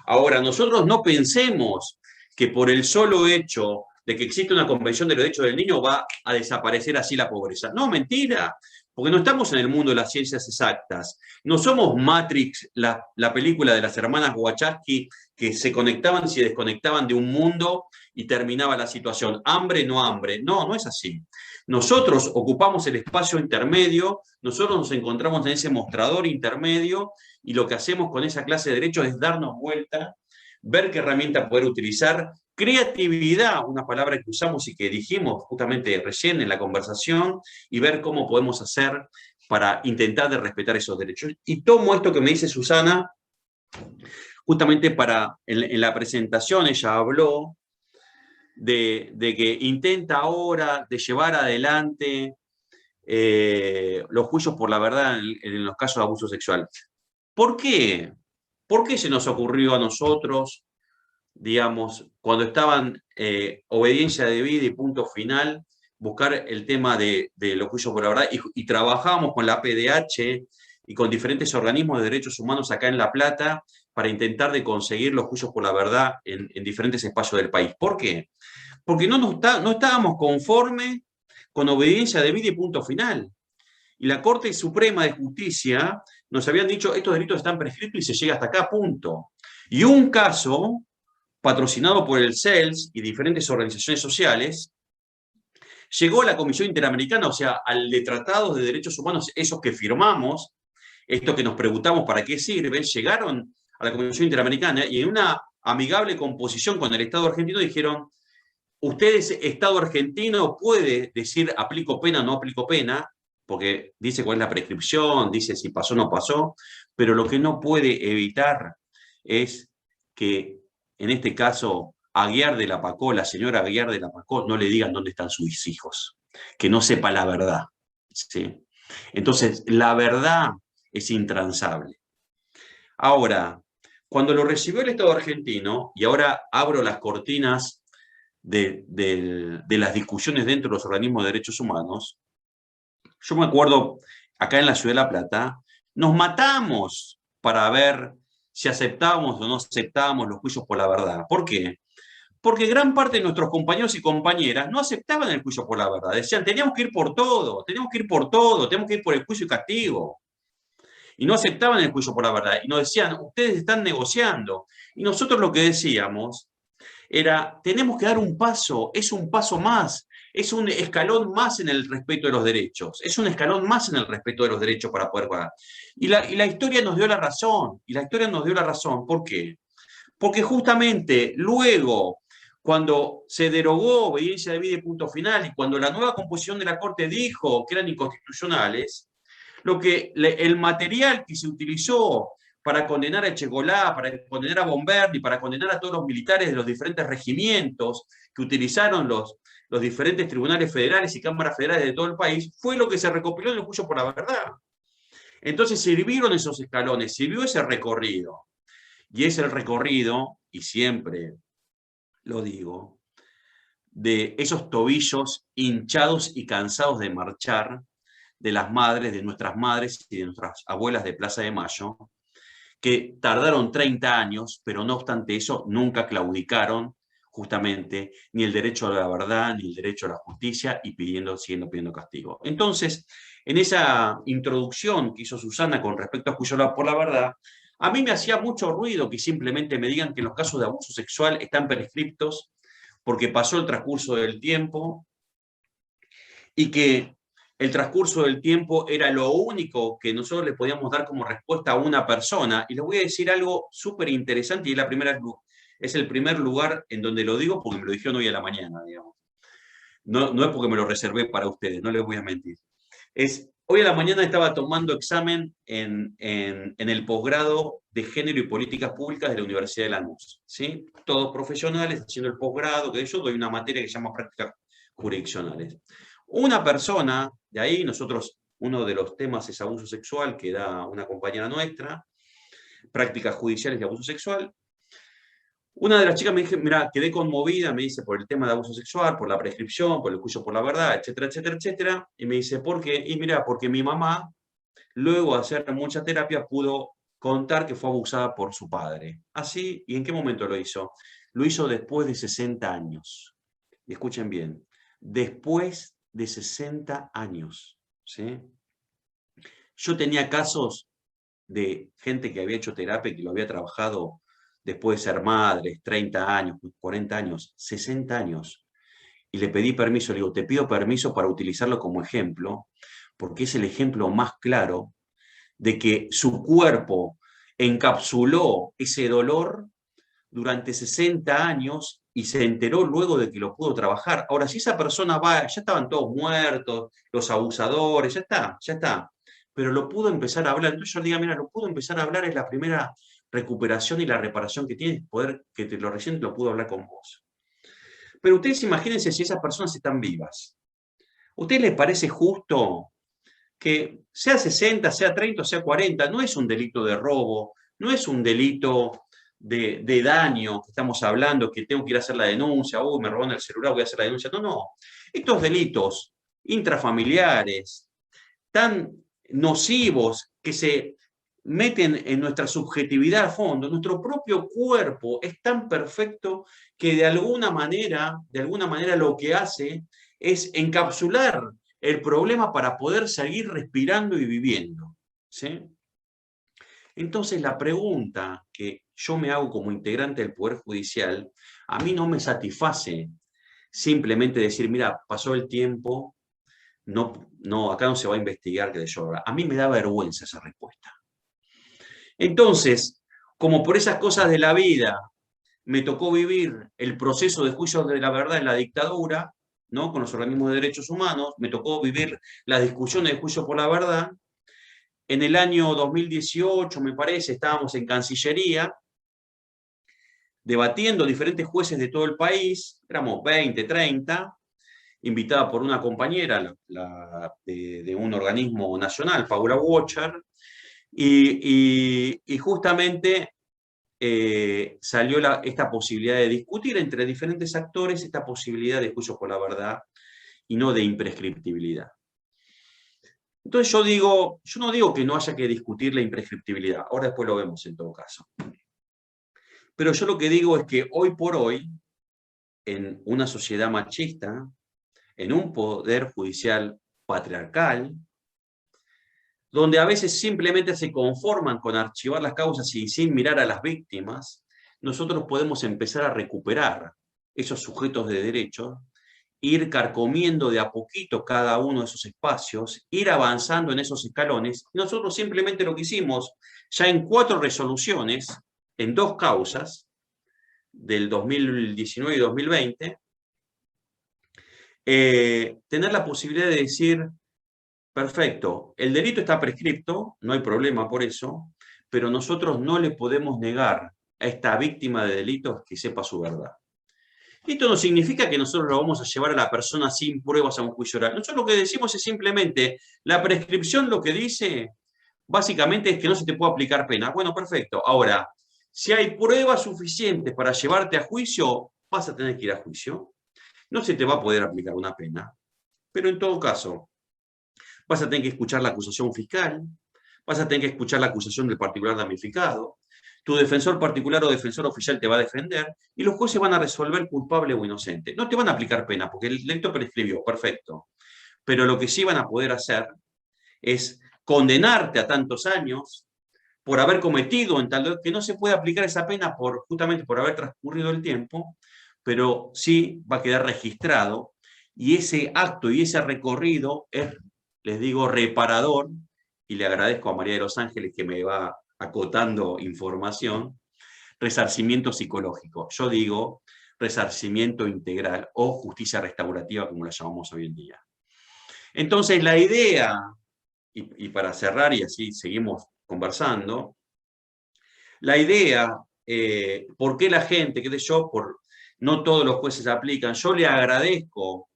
Ahora, nosotros no pensemos que por el solo hecho de que existe una Convención de los Derechos del Niño va a desaparecer así la pobreza. No, mentira, porque no estamos en el mundo de las ciencias exactas. No somos Matrix, la película de las hermanas Wachowski, que se conectaban y se desconectaban de un mundo y terminaba la situación. Hambre, no hambre. No, no es así. Nosotros ocupamos el espacio intermedio, nosotros nos encontramos en ese mostrador intermedio y lo que hacemos con esa clase de derechos es darnos vuelta, ver qué herramienta poder utilizar, creatividad, una palabra que usamos y que dijimos justamente recién en la conversación, y ver cómo podemos hacer para intentar de respetar esos derechos. Y tomo esto que me dice Susana, justamente en la presentación ella habló de que intenta ahora de llevar adelante los juicios por la verdad en los casos de abuso sexual. ¿Por qué? ¿Por qué se nos ocurrió a nosotros, digamos, cuando estaban obediencia debida y punto final, buscar el tema de los juicios por la verdad y trabajábamos con la PDH y con diferentes organismos de derechos humanos acá en La Plata para intentar de conseguir los juicios por la verdad en diferentes espacios del país? ¿Por qué? Porque no estábamos conformes con obediencia debida y punto final. Y la Corte Suprema de Justicia nos habían dicho, estos delitos están prescritos y se llega hasta acá, punto. Y un caso, patrocinado por el CELS y diferentes organizaciones sociales, llegó a la Comisión Interamericana, o sea, al de Tratados de Derechos Humanos, esos que firmamos, estos que nos preguntamos para qué sirven, llegaron a la Comisión Interamericana y en una amigable composición con el Estado argentino dijeron, ustedes, Estado argentino, puede decir aplico pena o no aplico pena, porque dice cuál es la prescripción, dice si pasó o no pasó, pero lo que no puede evitar es que, en este caso, Aguiar de la Pacó, la señora Aguiar de la Pacó, no le digan dónde están sus hijos, que no sepa la verdad. ¿Sí? Entonces, la verdad es intransable. Ahora, cuando lo recibió el Estado argentino, y ahora abro las cortinas de las discusiones dentro de los organismos de derechos humanos, yo me acuerdo, acá en la Ciudad de La Plata, nos matamos para ver si aceptábamos o no aceptábamos los juicios por la verdad. ¿Por qué? Porque gran parte de nuestros compañeros y compañeras no aceptaban el juicio por la verdad. Decían, teníamos que ir por todo, tenemos que ir por todo, tenemos que ir por el juicio y castigo. Y no aceptaban el juicio por la verdad. Y nos decían, ustedes están negociando. Y nosotros lo que decíamos era, tenemos que dar un paso, es un paso más, es un escalón más en el respeto de los derechos, es un escalón más en el respeto de los derechos para poder pagar. Y la historia nos dio la razón, ¿por qué? Porque justamente luego, cuando se derogó obediencia debida y punto final, y cuando la nueva composición de la Corte dijo que eran inconstitucionales, el material que se utilizó para condenar a Echegolá, para condenar a Bomberni, para condenar a todos los militares de los diferentes regimientos que utilizaron los diferentes tribunales federales y cámaras federales de todo el país, fue lo que se recopiló en el juicio por la verdad. Entonces sirvieron esos escalones, sirvió ese recorrido. Y es el recorrido, y siempre lo digo, de esos tobillos hinchados y cansados de marchar de las madres, de nuestras madres y de nuestras abuelas de Plaza de Mayo, que tardaron 30 años, pero no obstante eso, nunca claudicaron justamente ni el derecho a la verdad, ni el derecho a la justicia, y siguiendo pidiendo castigo. Entonces, en esa introducción que hizo Susana con respecto a juicio por la verdad, a mí me hacía mucho ruido que simplemente me digan que los casos de abuso sexual están prescriptos porque pasó el transcurso del tiempo y que el transcurso del tiempo era lo único que nosotros le podíamos dar como respuesta a una persona. Y les voy a decir algo súper interesante, y es el primer lugar en donde lo digo porque me lo dijeron hoy a la mañana, digamos. No es porque me lo reservé para ustedes, no les voy a mentir. Hoy a la mañana estaba tomando examen en el posgrado de Género y Políticas Públicas de la Universidad de Lanús, ¿sí? Todos profesionales haciendo el posgrado, que yo doy una materia que se llama Prácticas Jurisdiccionales. Una persona, de ahí uno de los temas es abuso sexual, que da una compañera nuestra, prácticas judiciales de abuso sexual. Una de las chicas me dijo, mira, quedé conmovida, me dice, por el tema de abuso sexual, por la prescripción, por el juicio por la verdad, etcétera, etcétera, etcétera. Y me dice, ¿por qué? Y mira, porque mi mamá, luego de hacer mucha terapia, pudo contar que fue abusada por su padre. ¿Así? ¿Y en qué momento lo hizo? Lo hizo después de 60 años. Y escuchen bien, después de 60 años. ¿Sí? Yo tenía casos de gente que había hecho terapia y que lo había trabajado después de ser madres, 30 años, 40 años, 60 años. Y le pedí permiso, le digo, te pido permiso para utilizarlo como ejemplo, porque es el ejemplo más claro de que su cuerpo encapsuló ese dolor durante 60 años y se enteró luego de que lo pudo trabajar. Ahora, si esa persona va, ya estaban todos muertos, los abusadores, ya está. Pero lo pudo empezar a hablar. Entonces yo le digo, mira, lo pudo empezar a hablar, es la primera recuperación y la reparación que tienes, poder que lo recién lo pudo hablar con vos. Pero ustedes imagínense si esas personas están vivas. ¿A ustedes les parece justo que sea 60, sea 30, sea 40, no es un delito de robo, no es un delito de daño que estamos hablando, que tengo que ir a hacer la denuncia, me robaron el celular, voy a hacer la denuncia? No. Estos delitos intrafamiliares, tan nocivos, que se meten en nuestra subjetividad a fondo, nuestro propio cuerpo es tan perfecto que de alguna manera lo que hace es encapsular el problema para poder seguir respirando y viviendo. ¿Sí? Entonces la pregunta que yo me hago como integrante del Poder Judicial, a mí no me satisface simplemente decir, mira, pasó el tiempo, acá no se va a investigar, que de yo. A mí me da vergüenza esa respuesta. Entonces, como por esas cosas de la vida me tocó vivir el proceso de juicio de la verdad en la dictadura, ¿no? Con los organismos de derechos humanos, me tocó vivir las discusiones de juicio por la verdad. En el año 2018, me parece, estábamos en Cancillería, debatiendo diferentes jueces de todo el país, éramos 20, 30, invitada por una compañera de un organismo nacional, Paula Watcher, y justamente salió esta posibilidad de discutir entre diferentes actores esta posibilidad de juicio por la verdad y no de imprescriptibilidad. Entonces yo no digo que no haya que discutir la imprescriptibilidad, ahora después lo vemos en todo caso. Pero yo lo que digo es que hoy por hoy, en una sociedad machista, en un poder judicial patriarcal, donde a veces simplemente se conforman con archivar las causas y sin mirar a las víctimas, nosotros podemos empezar a recuperar esos sujetos de derecho, ir carcomiendo de a poquito cada uno de esos espacios, ir avanzando en esos escalones. Nosotros simplemente lo que hicimos, ya en 4 resoluciones, en 2 causas, del 2019 y 2020, tener la posibilidad de decir, perfecto, el delito está prescripto, no hay problema por eso, pero nosotros no le podemos negar a esta víctima de delitos que sepa su verdad. Esto no significa que nosotros lo vamos a llevar a la persona sin pruebas a un juicio oral. Nosotros lo que decimos es simplemente, la prescripción lo que dice, básicamente es que no se te puede aplicar pena. Bueno, perfecto. Ahora, si hay pruebas suficientes para llevarte a juicio, vas a tener que ir a juicio. No se te va a poder aplicar una pena, pero en todo caso, vas a tener que escuchar la acusación fiscal, vas a tener que escuchar la acusación del particular damnificado, tu defensor particular o defensor oficial te va a defender y los jueces van a resolver culpable o inocente. No te van a aplicar pena porque el delito prescribió, perfecto. Pero lo que sí van a poder hacer es condenarte a tantos años por haber cometido en tal que no se puede aplicar esa pena justamente por haber transcurrido el tiempo, pero sí va a quedar registrado y ese acto y ese recorrido es, les digo, reparador, y le agradezco a María de los Ángeles que me va acotando información, resarcimiento psicológico. Yo digo resarcimiento integral o justicia restaurativa, como la llamamos hoy en día. Entonces, la idea, y para cerrar, y así seguimos conversando, la idea, ¿por qué la gente, qué sé yo, no todos los jueces aplican? Yo le agradezco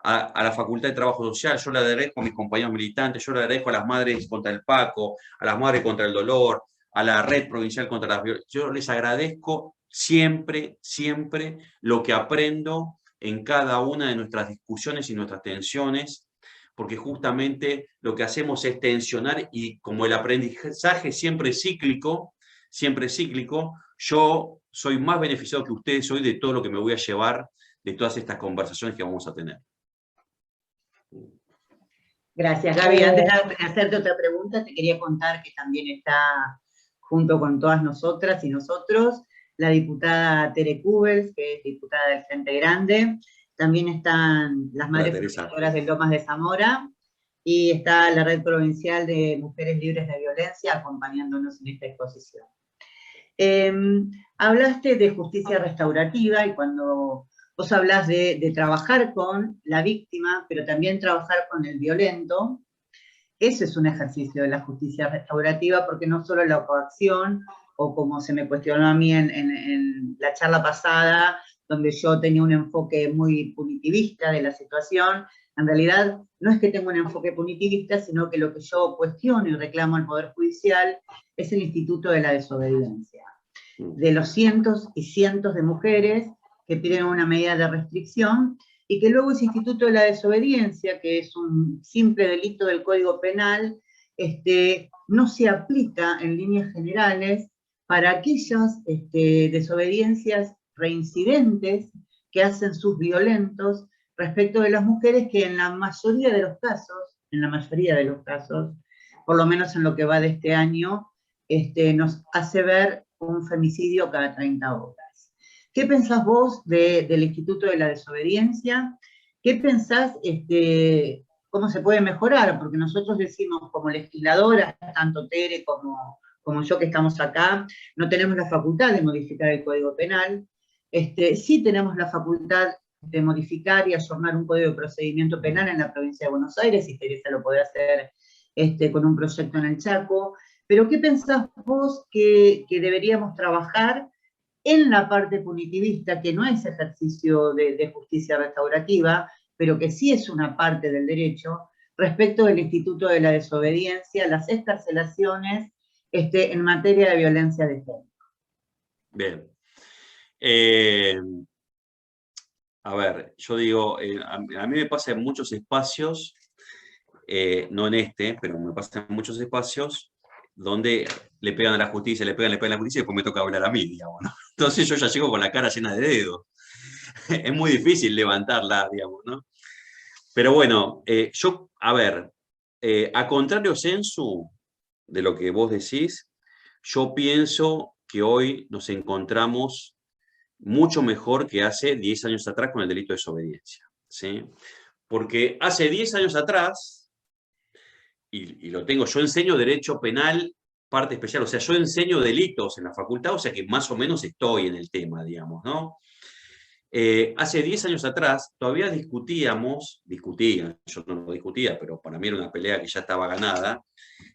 a la Facultad de Trabajo Social, yo le agradezco a mis compañeros militantes, yo le agradezco a las madres contra el Paco, a las madres contra el dolor, a la red provincial contra las violencias. Yo les agradezco siempre, siempre lo que aprendo en cada una de nuestras discusiones y nuestras tensiones, porque justamente lo que hacemos es tensionar y como el aprendizaje siempre es cíclico, yo soy más beneficiado que ustedes hoy de todo lo que me voy a llevar de todas estas conversaciones que vamos a tener. Gracias, Gaby. Antes de hacerte otra pregunta, te quería contar que también está junto con todas nosotras y nosotros la diputada Tere Kubels, que es diputada del Frente Grande. También están las madres protectoras de Lomas de Zamora y está la Red Provincial de Mujeres Libres de Violencia acompañándonos en esta exposición. Hablaste de justicia restaurativa y cuando vos hablas de trabajar con la víctima, pero también trabajar con el violento, ese es un ejercicio de la justicia restaurativa, porque no solo la coacción, o como se me cuestionó a mí en la charla pasada, donde yo tenía un enfoque muy punitivista de la situación, en realidad no es que tenga un enfoque punitivista, sino que lo que yo cuestiono y reclamo al Poder Judicial es el instituto de la desobediencia. De los cientos y cientos de mujeres que piden una medida de restricción, y que luego ese instituto de la desobediencia, que es un simple delito del Código Penal, no se aplica en líneas generales para aquellas desobediencias reincidentes que hacen sus violentos respecto de las mujeres, que en la mayoría de los casos, por lo menos en lo que va de este año, nos hace ver un femicidio cada 30 horas. ¿Qué pensás vos del Instituto de la Desobediencia? ¿Qué pensás, cómo se puede mejorar? Porque nosotros decimos, como legisladoras, tanto Tere como yo que estamos acá, no tenemos la facultad de modificar el Código Penal, sí tenemos la facultad de modificar y ayornar un Código de Procedimiento Penal en la provincia de Buenos Aires, si Teresa lo puede hacer con un proyecto en el Chaco, pero ¿qué pensás vos que deberíamos trabajar en la parte punitivista, que no es ejercicio de justicia restaurativa, pero que sí es una parte del derecho, respecto del Instituto de la Desobediencia, las excarcelaciones en materia de violencia de género? Bien. A ver, yo digo, a mí me pasa en muchos espacios, no en este, pero me pasa en muchos espacios, donde le pegan a la justicia, le pegan a la justicia y después me toca hablar a mí, digamos, ¿no? Entonces yo ya llego con la cara llena de dedos. Es muy difícil levantarla, digamos, ¿no? Pero bueno, a ver, a contrario sensu de lo que vos decís, yo pienso que hoy nos encontramos mucho mejor que hace 10 años atrás con el delito de desobediencia, ¿sí? Porque hace 10 años atrás, y lo tengo, yo enseño derecho penal parte especial, o sea, yo enseño delitos en la facultad, o sea que más o menos estoy en el tema, digamos, ¿no? Hace 10 años atrás todavía discutían, yo no lo discutía, pero para mí era una pelea que ya estaba ganada,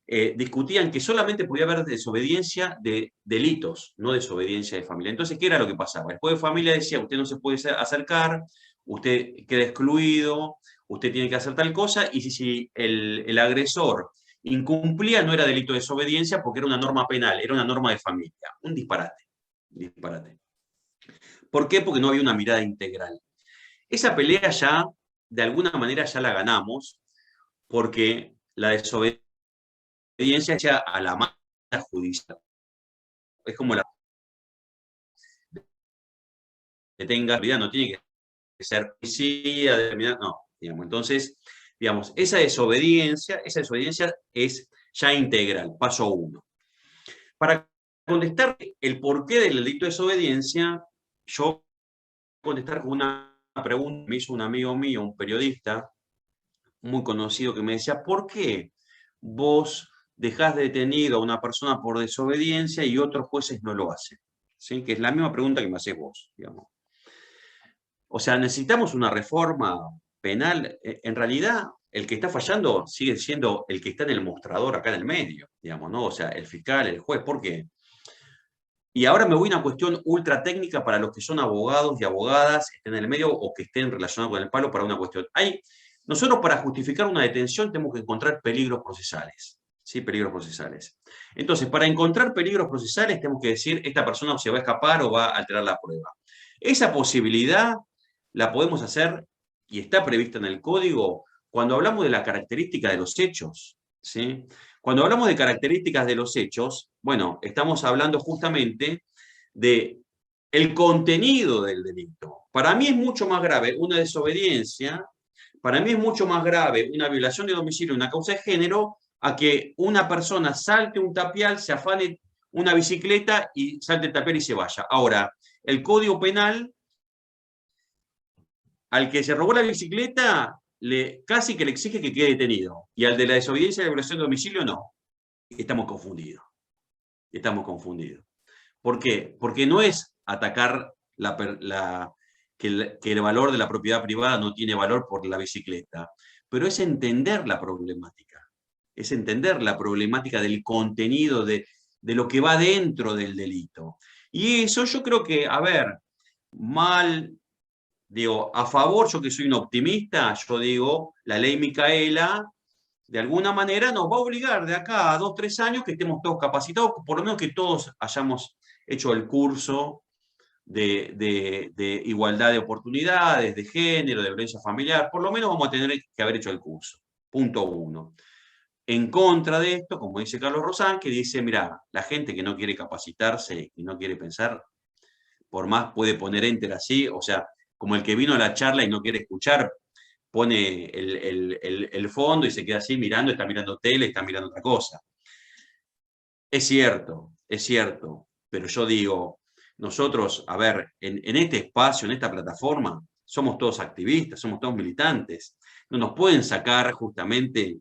discutían que solamente podía haber desobediencia de delitos, no desobediencia de familia. Entonces, ¿qué era lo que pasaba? El juez de familia decía, usted no se puede acercar, usted queda excluido, usted tiene que hacer tal cosa, y si el agresor incumplía, no era delito de desobediencia porque era una norma penal, era una norma de familia. Un disparate, disparate. ¿Por qué? Porque no había una mirada integral. Esa pelea ya, de alguna manera, ya la ganamos, porque la desobediencia hecha a la mala judicial. Es como la que tenga, no tiene que ser policía, no, digamos. Entonces, digamos, esa desobediencia es ya integral, paso 1. Para contestar el porqué del delito de desobediencia, yo voy a contestar con una pregunta que me hizo un amigo mío, un periodista muy conocido, que me decía, ¿por qué vos dejás detenido a una persona por desobediencia y otros jueces no lo hacen? ¿Sí? Que es la misma pregunta que me haces vos, digamos. O sea, necesitamos una reforma penal. En realidad, el que está fallando sigue siendo el que está en el mostrador acá en el medio, digamos, ¿no? O sea, el fiscal, el juez. ¿Por qué? Y ahora me voy a una cuestión ultra técnica para los que son abogados y abogadas, que estén en el medio o que estén relacionados con el palo para una cuestión. Nosotros para justificar una detención tenemos que encontrar peligros procesales. ¿Sí? Peligros procesales. Entonces, para encontrar peligros procesales tenemos que decir, esta persona se va a escapar o va a alterar la prueba. Esa posibilidad la podemos hacer y está prevista en el código cuando hablamos de la característica de los hechos. ¿Sí? Cuando hablamos de características de los hechos, bueno, estamos hablando justamente de el contenido del delito. Para mí es mucho más grave una desobediencia, para mí es mucho más grave una violación de domicilio, una causa de género, a que una persona salte un tapial, se afane una bicicleta y salte el tapial y se vaya. Ahora, el Código Penal, al que se robó la bicicleta, casi que le exige que quede detenido. Y al de la desobediencia y la violación de domicilio, no. Estamos confundidos. Estamos confundidos. ¿Por qué? Porque no es atacar que el valor de la propiedad privada no tiene valor por la bicicleta, pero es entender la problemática. Es entender la problemática del contenido, de lo que va dentro del delito. Y eso yo creo que, a ver, digo, a favor, yo que soy un optimista, yo digo, la ley Micaela, de alguna manera nos va a obligar de acá a 2, 3 años que estemos todos capacitados, por lo menos que todos hayamos hecho el curso de igualdad de oportunidades, de género, de violencia familiar, por lo menos vamos a tener que haber hecho el curso. Punto 1. En contra de esto, como dice Carlos Rosán, que dice, mira, la gente que no quiere capacitarse y no quiere pensar, por más puede poner enter así, o sea, como el que vino a la charla y no quiere escuchar, pone el fondo y se queda así mirando, está mirando tele, está mirando otra cosa. Es cierto, pero yo digo, nosotros, a ver, en este espacio, en esta plataforma, somos todos activistas, somos todos militantes. No nos pueden sacar justamente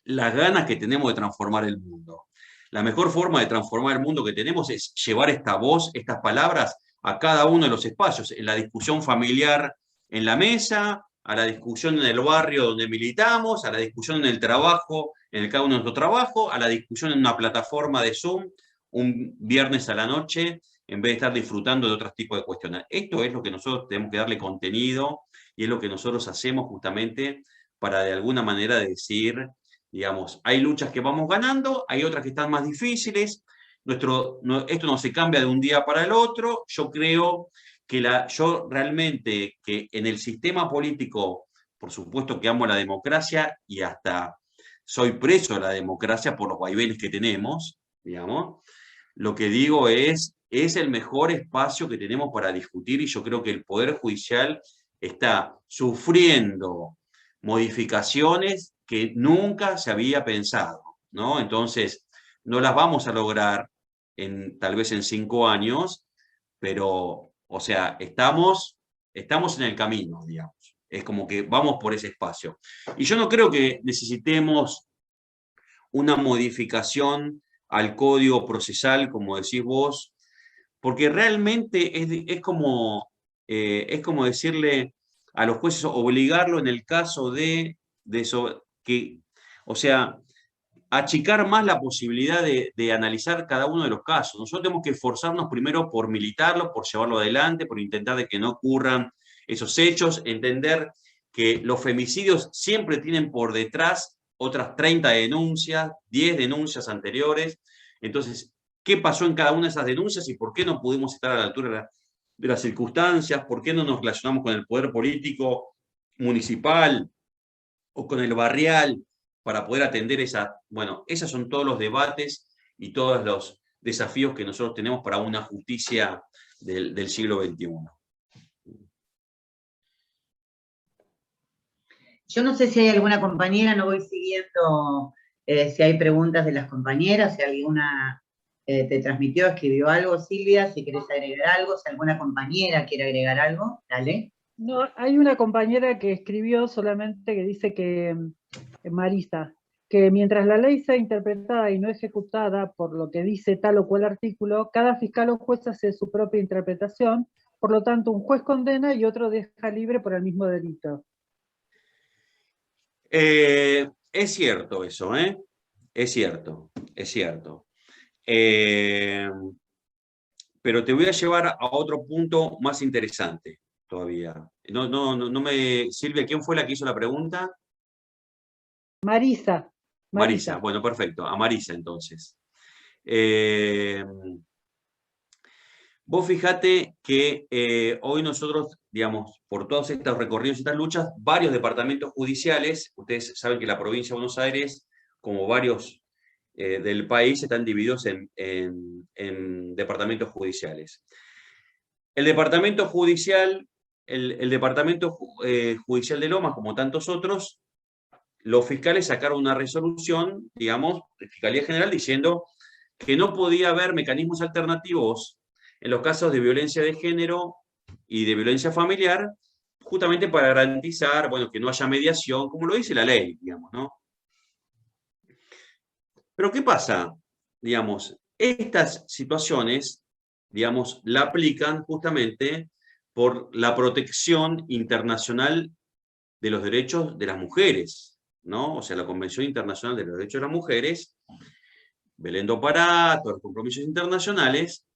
las ganas que tenemos de transformar el mundo. La mejor forma de transformar el mundo que tenemos es llevar esta voz, estas palabras, a cada uno de los espacios, en la discusión familiar en la mesa, a la discusión en el barrio donde militamos, a la discusión en el trabajo, en cada uno de nuestro trabajo, a la discusión en una plataforma de Zoom, un viernes a la noche, en vez de estar disfrutando de otros tipos de cuestiones. Esto es lo que nosotros tenemos que darle contenido y es lo que nosotros hacemos justamente para de alguna manera decir, digamos, hay luchas que vamos ganando, hay otras que están más difíciles, esto no se cambia de un día para el otro. Yo creo que yo realmente que en el sistema político, por supuesto que amo la democracia y hasta soy preso de la democracia por los vaivenes que tenemos, digamos, lo que digo es el mejor espacio que tenemos para discutir y yo creo que el Poder Judicial está sufriendo modificaciones que nunca se había pensado, ¿no? Entonces, no las vamos a lograr tal vez en 5 años, pero, o sea, estamos en el camino, digamos. Es como que vamos por ese espacio. Y yo no creo que necesitemos una modificación al código procesal, como decís vos, porque realmente es como decirle a los jueces, obligarlo en el caso de eso, o sea, achicar más la posibilidad de analizar cada uno de los casos. Nosotros tenemos que esforzarnos primero por militarlo, por llevarlo adelante, por intentar de que no ocurran esos hechos, entender que los femicidios siempre tienen por detrás otras 30 denuncias, 10 denuncias anteriores. Entonces, ¿qué pasó en cada una de esas denuncias y por qué no pudimos estar a la altura de las circunstancias? ¿Por qué no nos relacionamos con el poder político municipal o con el barrial para poder atender esa? Bueno, esos son todos los debates y todos los desafíos que nosotros tenemos para una justicia del siglo XXI. Yo no sé si hay alguna compañera, no voy siguiendo si hay preguntas de las compañeras, si alguna te transmitió, escribió algo, Silvia, si querés agregar algo, si alguna compañera quiere agregar algo, dale. No, hay una compañera que escribió solamente que dice que, Marisa, que mientras la ley sea interpretada y no ejecutada por lo que dice tal o cual artículo, cada fiscal o juez hace su propia interpretación, por lo tanto un juez condena y otro deja libre por el mismo delito. Es cierto eso, ¿eh? Es cierto, es cierto. Pero te voy a llevar a otro punto más interesante todavía. Silvia, ¿quién fue la que hizo la pregunta? Marisa. Marisa, bueno, perfecto. A Marisa, entonces. Vos fijate que hoy nosotros, digamos, por todos estos recorridos y estas luchas, varios departamentos judiciales, ustedes saben que la provincia de Buenos Aires, como varios del país, están divididos en departamentos judiciales. El departamento judicial, el departamento judicial de Lomas, como tantos otros, los fiscales sacaron una resolución, digamos, de Fiscalía General, diciendo que no podía haber mecanismos alternativos en los casos de violencia de género y de violencia familiar, justamente para garantizar, bueno, que no haya mediación, como lo dice la ley, digamos, ¿no? Pero ¿qué pasa? Digamos, estas situaciones, digamos, la aplican justamente por la protección internacional de los derechos de las mujeres, ¿no? O sea, la Convención Internacional de los Derechos de las Mujeres, Belén do Pará, todos los compromisos internacionales,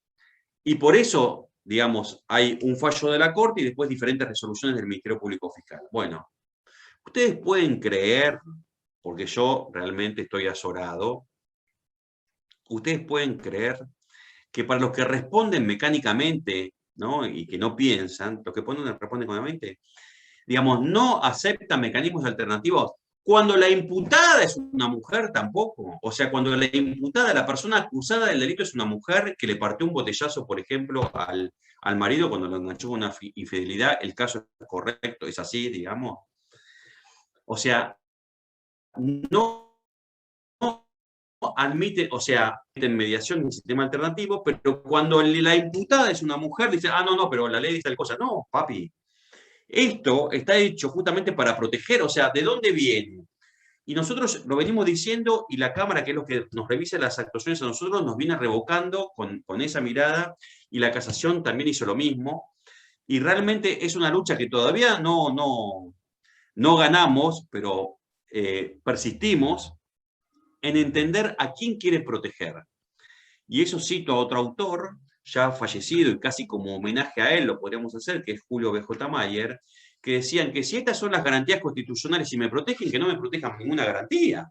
y por eso, digamos, hay un fallo de la Corte y después diferentes resoluciones del Ministerio Público Fiscal. Bueno, ustedes pueden creer, porque yo realmente estoy azorado, ustedes pueden creer que para los que responden mecánicamente, ¿no? Y que no piensan, los que responden con la mente, digamos, no aceptan mecanismos alternativos. Cuando la imputada es una mujer, tampoco. O sea, cuando la imputada, la persona acusada del delito es una mujer que le partió un botellazo, por ejemplo, al marido cuando lo enganchó con una infidelidad, el caso es correcto, es así, digamos. O sea, no admiten, o sea, admiten mediación en sistema alternativo, pero cuando la imputada es una mujer, dice, ah, no, pero la ley dice tal cosa. No, papi. Esto está hecho justamente para proteger, o sea, ¿de dónde viene? Y nosotros lo venimos diciendo y la Cámara, que es lo que nos revisa las actuaciones a nosotros, nos viene revocando con esa mirada y la Casación también hizo lo mismo. Y realmente es una lucha que todavía no ganamos, pero persistimos en entender a quién quiere proteger. Y eso cito a otro autor, ya fallecido y casi como homenaje a él lo podríamos hacer, que es Julio B.J. Mayer, que decían que si estas son las garantías constitucionales y me protegen, que no me protejan ninguna garantía.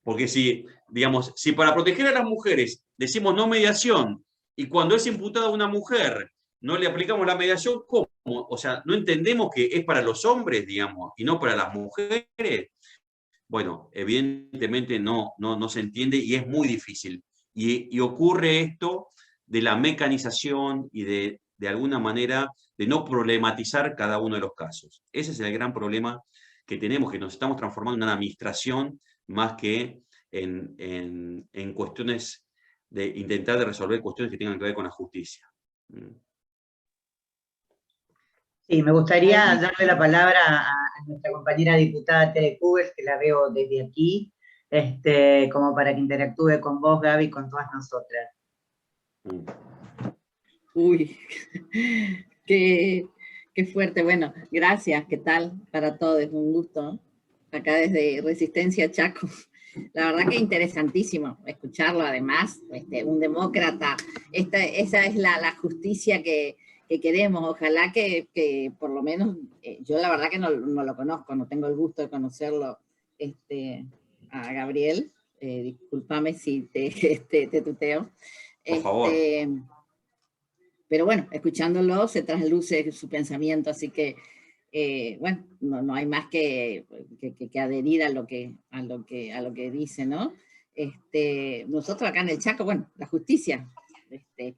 Porque si, digamos, si para proteger a las mujeres decimos no mediación, y cuando es imputada una mujer no le aplicamos la mediación, ¿cómo? O sea, no entendemos que es para los hombres, digamos, y no para las mujeres. Bueno, evidentemente no se entiende y es muy difícil. Y ocurre esto de la mecanización y de alguna manera de no problematizar cada uno de los casos. Ese es el gran problema que tenemos, que nos estamos transformando en una administración más que en cuestiones de intentar de resolver cuestiones que tengan que ver con la justicia. Sí, me gustaría darle la palabra a nuestra compañera diputada Tere Cubes, que la veo desde aquí, como para que interactúe con vos, Gaby, y con todas nosotras. Uy, qué fuerte. Bueno, gracias, ¿qué tal? Para todos, un gusto. Acá desde Resistencia Chaco. La verdad que interesantísimo escucharlo, además, un demócrata. Esa es la justicia que queremos. Ojalá que por lo menos, yo la verdad que no lo conozco, no tengo el gusto de conocerlo, a Gabriel. Discúlpame si te tuteo. Por favor. Pero bueno, escuchándolo se trasluce su pensamiento, así que, bueno, no hay más que adherir a lo que dice, ¿no? Nosotros acá en el Chaco, bueno, la justicia,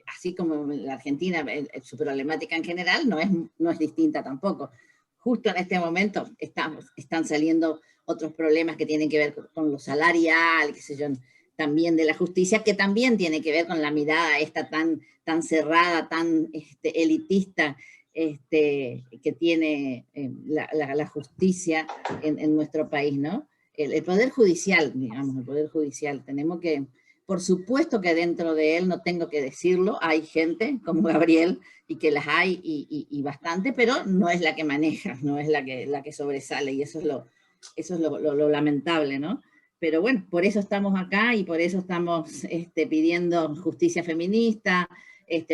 así como en la Argentina, su problemática en general no es distinta tampoco. Justo en este momento están saliendo otros problemas que tienen que ver con lo salarial, qué sé yo, también de la justicia, que también tiene que ver con la mirada esta tan cerrada, tan elitista, que tiene la justicia en nuestro país, ¿no? El Poder Judicial, digamos, el Poder Judicial, tenemos que, por supuesto que dentro de él, no tengo que decirlo, hay gente como Gabriel, y que las hay, y bastante, pero no es la que maneja, no es la que sobresale, y eso es lo lamentable, ¿no? Pero bueno, por eso estamos acá y por eso estamos pidiendo justicia feminista,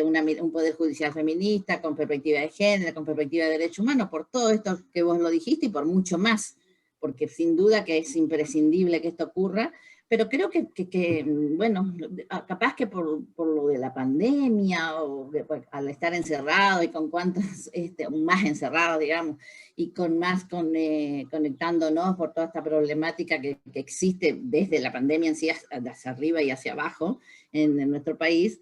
un poder judicial feminista, con perspectiva de género, con perspectiva de derechos humanos, por todo esto que vos lo dijiste y por mucho más, porque sin duda que es imprescindible que esto ocurra, pero creo que bueno, capaz que por lo de la pandemia, o al estar encerrado y con cuantos, más encerrados, digamos, y con más conectándonos por toda esta problemática que existe desde la pandemia en sí, hacia arriba y hacia abajo en nuestro país,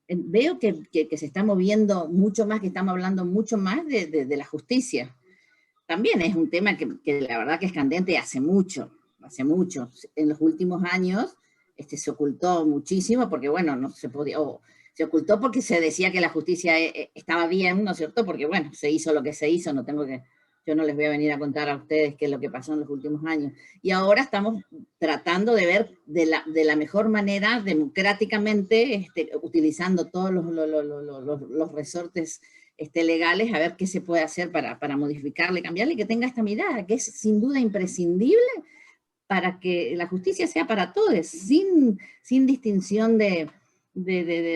veo que se está moviendo mucho más, que estamos hablando mucho más de la justicia. También es un tema que la verdad que es candente hace mucho. En los últimos años se ocultó muchísimo porque, bueno, no se podía, se ocultó porque se decía que la justicia estaba bien, ¿no es cierto? Porque, bueno, se hizo lo que se hizo, yo no les voy a venir a contar a ustedes qué es lo que pasó en los últimos años. Y ahora estamos tratando de ver de la mejor manera, democráticamente, utilizando todos los resortes legales, a ver qué se puede hacer para modificarle, cambiarle, y que tenga esta mirada, que es sin duda imprescindible para que la justicia sea para todos, sin distinción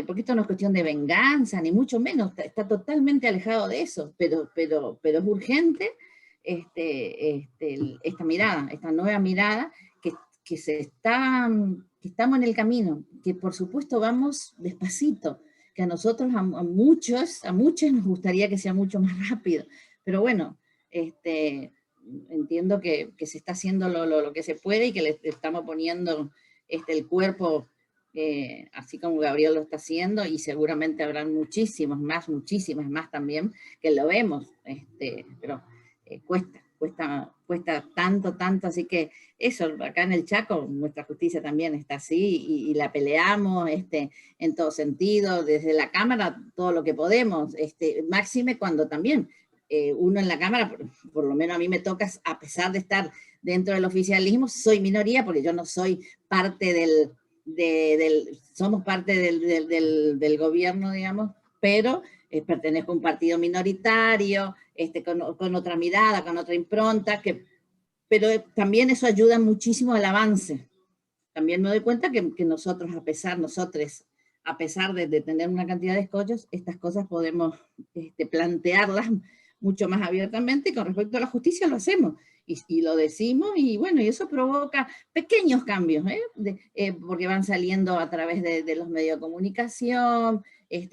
porque esto no es cuestión de venganza, ni mucho menos, está totalmente alejado de eso, pero es urgente esta mirada, esta nueva mirada, que estamos en el camino, que por supuesto vamos despacito, que a nosotros, a muchos nos gustaría que sea mucho más rápido, pero bueno, entiendo que se está haciendo lo que se puede y que le estamos poniendo el cuerpo, así como Gabriel lo está haciendo, y seguramente habrán muchísimas más también que lo vemos, pero cuesta tanto, así que eso, acá en el Chaco, nuestra justicia también está así, y la peleamos en todo sentido, desde la Cámara, todo lo que podemos, máxime cuando también uno en la Cámara, por lo menos a mí me toca, a pesar de estar dentro del oficialismo, soy minoría, porque yo no soy parte somos parte del gobierno, digamos, pero pertenezco a un partido minoritario, con otra mirada, con otra impronta, pero también eso ayuda muchísimo al avance. También me doy cuenta que nosotros, a pesar de tener una cantidad de escollos, estas cosas podemos plantearlas mucho más abiertamente, y con respecto a la justicia lo hacemos, y lo decimos, y bueno, y eso provoca pequeños cambios, porque van saliendo a través de los medios de comunicación,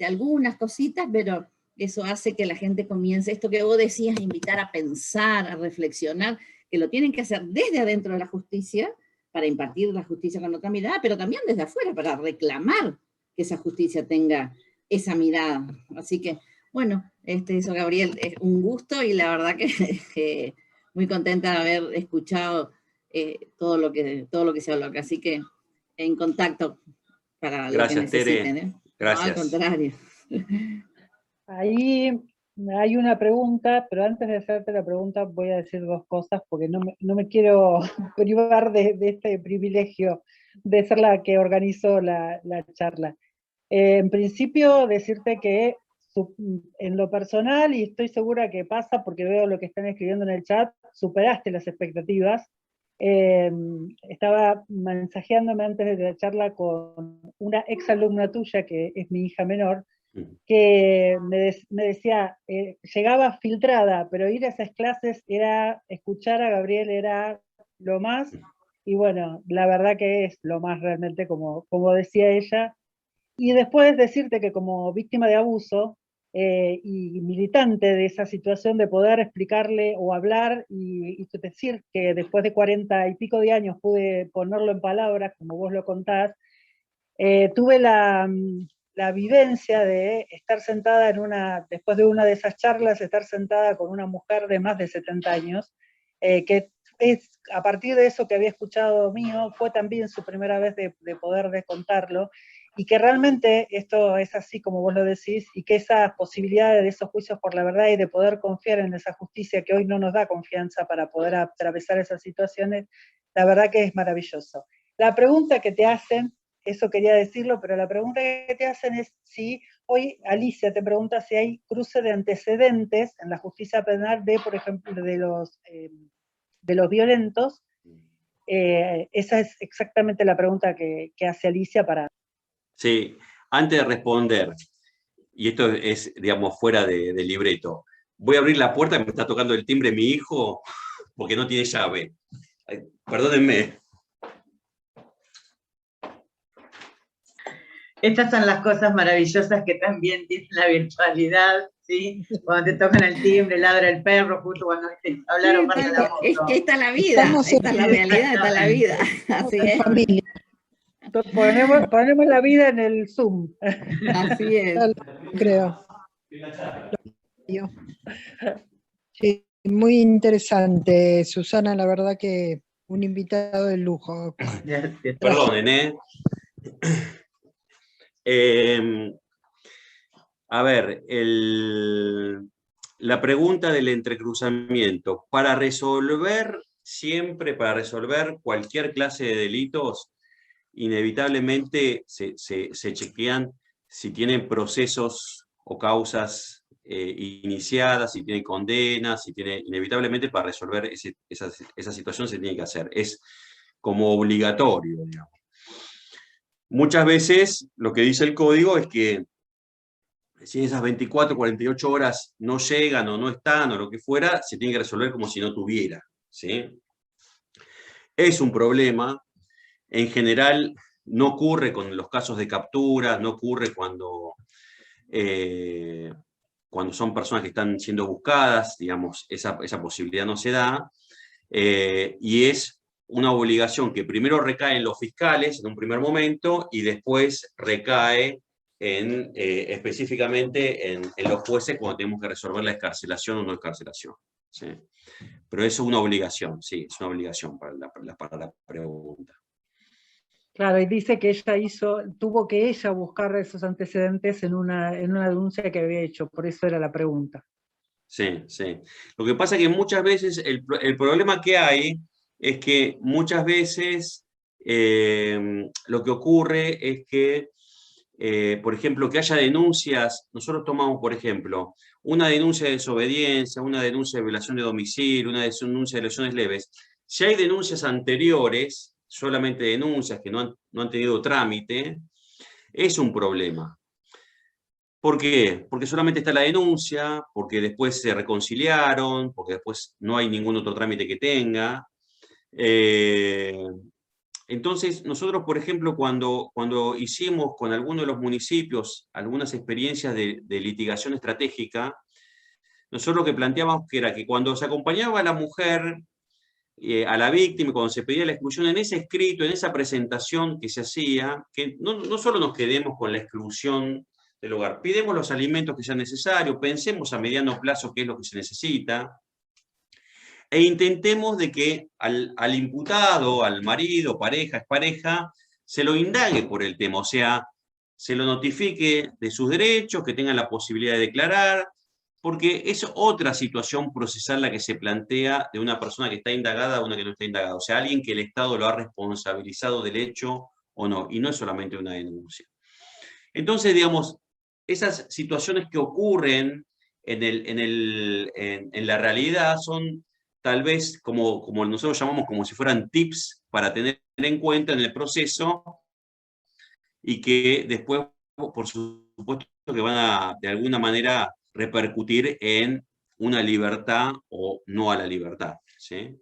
algunas cositas, pero eso hace que la gente comience, esto que vos decías, invitar a pensar, a reflexionar, que lo tienen que hacer desde adentro de la justicia, para impartir la justicia con otra mirada, pero también desde afuera, para reclamar que esa justicia tenga esa mirada. Así que, bueno, eso, Gabriel, es un gusto, y la verdad que muy contenta de haber escuchado todo lo que se habló acá. Así que en contacto para lo que necesiten. Tere. Gracias. No, al contrario. Ahí Hay una pregunta, pero antes de hacerte la pregunta voy a decir dos cosas, porque no me quiero privar de este privilegio de ser la que organizó la charla. En principio, decirte que en lo personal, y estoy segura que pasa porque veo lo que están escribiendo en el chat, superaste las expectativas. Estaba mensajeándome antes de la charla con una ex alumna tuya, que es mi hija menor, que me decía, llegaba filtrada, pero ir a esas clases era, escuchar a Gabriel era lo más, y bueno, la verdad que es lo más realmente, como decía ella. Y después decirte que como víctima de abuso y militante de esa situación, de poder explicarle o hablar y decir que después de 40 y pico de años pude ponerlo en palabras, como vos lo contás, tuve la vivencia de estar sentada después de una de esas charlas, estar sentada con una mujer de más de 70 años, que es, a partir de eso que había escuchado mío, fue también su primera vez de poder contarlo, y que realmente esto es así como vos lo decís, y que esas posibilidades de esos juicios por la verdad y de poder confiar en esa justicia que hoy no nos da confianza para poder atravesar esas situaciones, la verdad que es maravilloso. La pregunta que te hacen, eso quería decirlo, pero la pregunta que te hacen es si hoy Alicia te pregunta si hay cruce de antecedentes en la justicia penal de, por ejemplo, de los violentos. Esa es exactamente la pregunta que hace Alicia para... Sí, antes de responder, y esto es, digamos, fuera de libreto, voy a abrir la puerta, me está tocando el timbre mi hijo, porque no tiene llave. Ay, perdónenme. Estas son las cosas maravillosas que también tiene la virtualidad, ¿sí? Cuando te tocan el timbre, ladra el perro, justo cuando hablaron más de la moto. Es que esta es la vida, esta es la realidad, esta es la vida. Así es. Familia. Ponemos la vida en el Zoom. Así es. Creo. Sí, muy interesante, Susana, la verdad que un invitado de lujo. Gracias. Perdonen, a ver, la pregunta del entrecruzamiento. Para resolver cualquier clase de delitos, inevitablemente se chequean si tienen procesos o causas iniciadas, si tienen condenas, inevitablemente para resolver esa situación se tiene que hacer. Es como obligatorio, digamos. Muchas veces lo que dice el código es que si esas 24, 48 horas no llegan o no están o lo que fuera, se tiene que resolver como si no tuviera, ¿sí? Es un problema. En general no ocurre con los casos de captura, no ocurre cuando son personas que están siendo buscadas, digamos, esa posibilidad no se da, y es una obligación que primero recae en los fiscales en un primer momento y después recae específicamente en los jueces cuando tenemos que resolver la excarcelación o no excarcelación. ¿Sí? Pero eso es una obligación, sí, es una obligación para la pregunta. Claro, y dice que tuvo que ella buscar esos antecedentes en una denuncia que había hecho, por eso era la pregunta. Sí, sí. Lo que pasa es que muchas veces el problema que hay es que muchas veces lo que ocurre es que, por ejemplo, que haya denuncias, nosotros tomamos, por ejemplo, una denuncia de desobediencia, una denuncia de violación de domicilio, una denuncia de lesiones leves. Si hay denuncias anteriores, solamente denuncias que no han tenido trámite, es un problema. ¿Por qué? Porque solamente está la denuncia, porque después se reconciliaron, porque después no hay ningún otro trámite que tenga. Entonces, nosotros, por ejemplo, cuando hicimos con algunos de los municipios algunas experiencias de litigación estratégica, nosotros lo que planteábamos que era que cuando se acompañaba a la mujer, a la víctima, cuando se pedía la exclusión, en ese escrito, en esa presentación que se hacía, que no solo nos quedemos con la exclusión del hogar, pidemos los alimentos que sean necesarios, pensemos a mediano plazo qué es lo que se necesita, e intentemos de que al imputado, al marido, pareja, expareja, se lo indague por el tema, o sea, se lo notifique de sus derechos, que tengan la posibilidad de declarar, porque es otra situación procesal la que se plantea de una persona que está indagada a una que no está indagada. O sea, alguien que el Estado lo ha responsabilizado del hecho o no, y no es solamente una denuncia. Entonces, digamos, esas situaciones que ocurren en la realidad son tal vez, como nosotros llamamos, como si fueran tips para tener en cuenta en el proceso, y que después, por supuesto, que van a, de alguna manera, repercutir en una libertad o no a la libertad, ¿sí?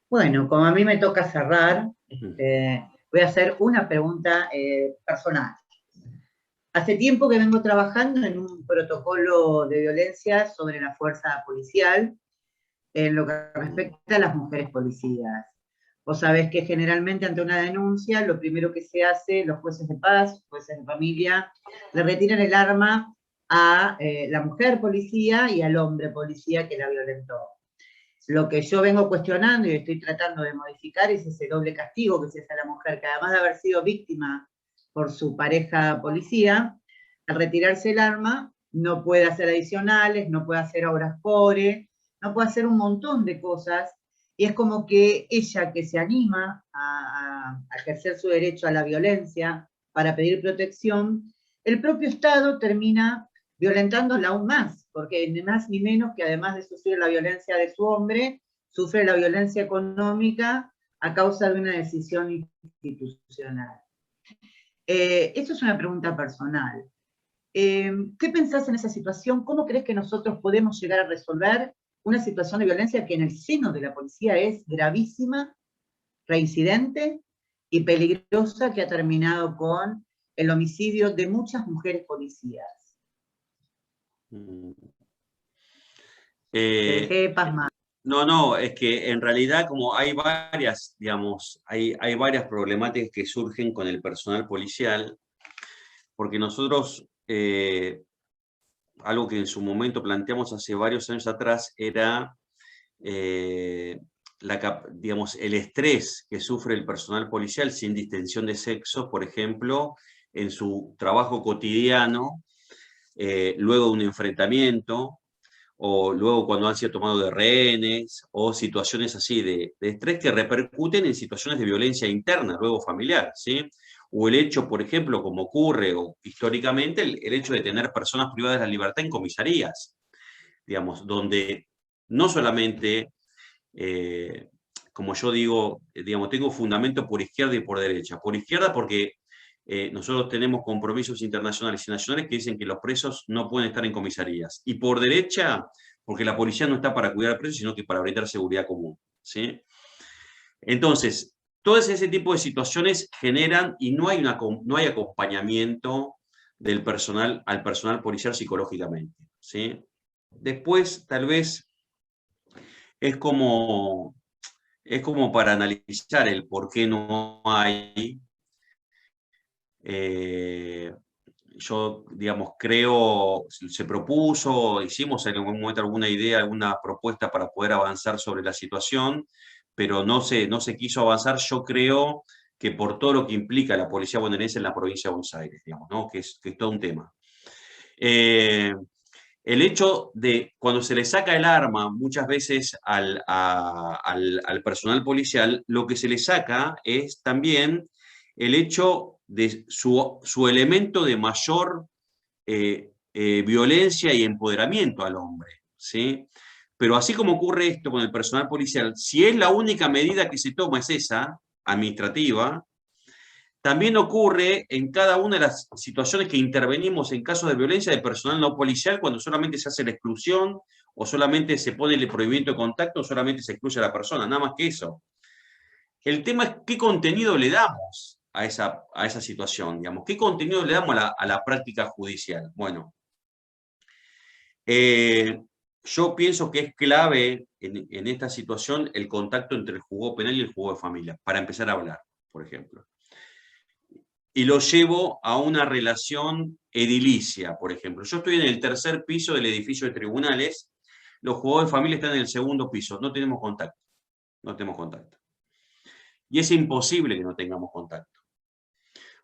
Bueno, como a mí me toca cerrar, voy a hacer una pregunta personal. Hace tiempo que vengo trabajando en un protocolo de violencia sobre la fuerza policial en lo que respecta a las mujeres policías. Vos sabés que generalmente ante una denuncia, lo primero que se hace, los jueces de paz, jueces de familia, le retiran el arma a la mujer policía y al hombre policía que la violentó. Lo que yo vengo cuestionando y estoy tratando de modificar es ese doble castigo que se hace a la mujer, que además de haber sido víctima por su pareja policía, al retirarse el arma, no puede hacer adicionales, no puede hacer obras core, no puede hacer un montón de cosas, y es como que ella que se anima a ejercer su derecho a la violencia para pedir protección, el propio Estado termina violentándola aún más, porque ni más ni menos que además de sufrir la violencia de su hombre, sufre la violencia económica a causa de una decisión institucional. Eso es una pregunta personal. ¿Qué pensás en esa situación? ¿Cómo crees que nosotros podemos llegar a resolver una situación de violencia que en el seno de la policía es gravísima, reincidente y peligrosa, que ha terminado con el homicidio de muchas mujeres policías? Te dejé pasmado. No, es que en realidad como hay varias, digamos, hay varias problemáticas que surgen con el personal policial, porque nosotros, algo que en su momento planteamos hace varios años atrás era, digamos, el estrés que sufre el personal policial sin distinción de sexo, por ejemplo, en su trabajo cotidiano, luego de un enfrentamiento, o luego cuando han sido tomados de rehenes, o situaciones así de estrés que repercuten en situaciones de violencia interna, luego familiar, ¿sí? O el hecho, por ejemplo, como ocurre históricamente, el hecho de tener personas privadas de la libertad en comisarías, digamos, donde no solamente, como yo digo, digamos, tengo fundamento por izquierda y por derecha. Por izquierda porque nosotros tenemos compromisos internacionales y nacionales que dicen que los presos no pueden estar en comisarías. Y por derecha, porque la policía no está para cuidar al preso, sino que para brindar seguridad común, ¿sí? Entonces, todo ese tipo de situaciones generan, y no hay acompañamiento del personal al personal policial psicológicamente, ¿sí? Después, tal vez, es como para analizar el por qué no hay. Yo, digamos, creo, se propuso, hicimos en algún momento alguna idea, alguna propuesta para poder avanzar sobre la situación, pero no se quiso avanzar. Yo creo que por todo lo que implica la policía bonaerense en la provincia de Buenos Aires, digamos, ¿no? que es todo un tema. El hecho de cuando se le saca el arma muchas veces al personal policial, lo que se le saca es también el hecho de su elemento de mayor violencia y empoderamiento al hombre, ¿sí? Pero así como ocurre esto con el personal policial, si es la única medida que se toma es esa, administrativa, también ocurre en cada una de las situaciones que intervenimos en casos de violencia de personal no policial, cuando solamente se hace la exclusión, o solamente se pone el prohibimiento de contacto, o solamente se excluye a la persona, nada más que eso. El tema es qué contenido le damos a esa situación, digamos, qué contenido le damos a la práctica judicial. Bueno, yo pienso que es clave en esta situación el contacto entre el juzgado penal y el juzgado de familia, para empezar a hablar, por ejemplo. Y lo llevo a una relación edilicia, por ejemplo. Yo estoy en el tercer piso del edificio de tribunales, los juzgados de familia están en el segundo piso, no tenemos contacto, no tenemos contacto. Y es imposible que no tengamos contacto.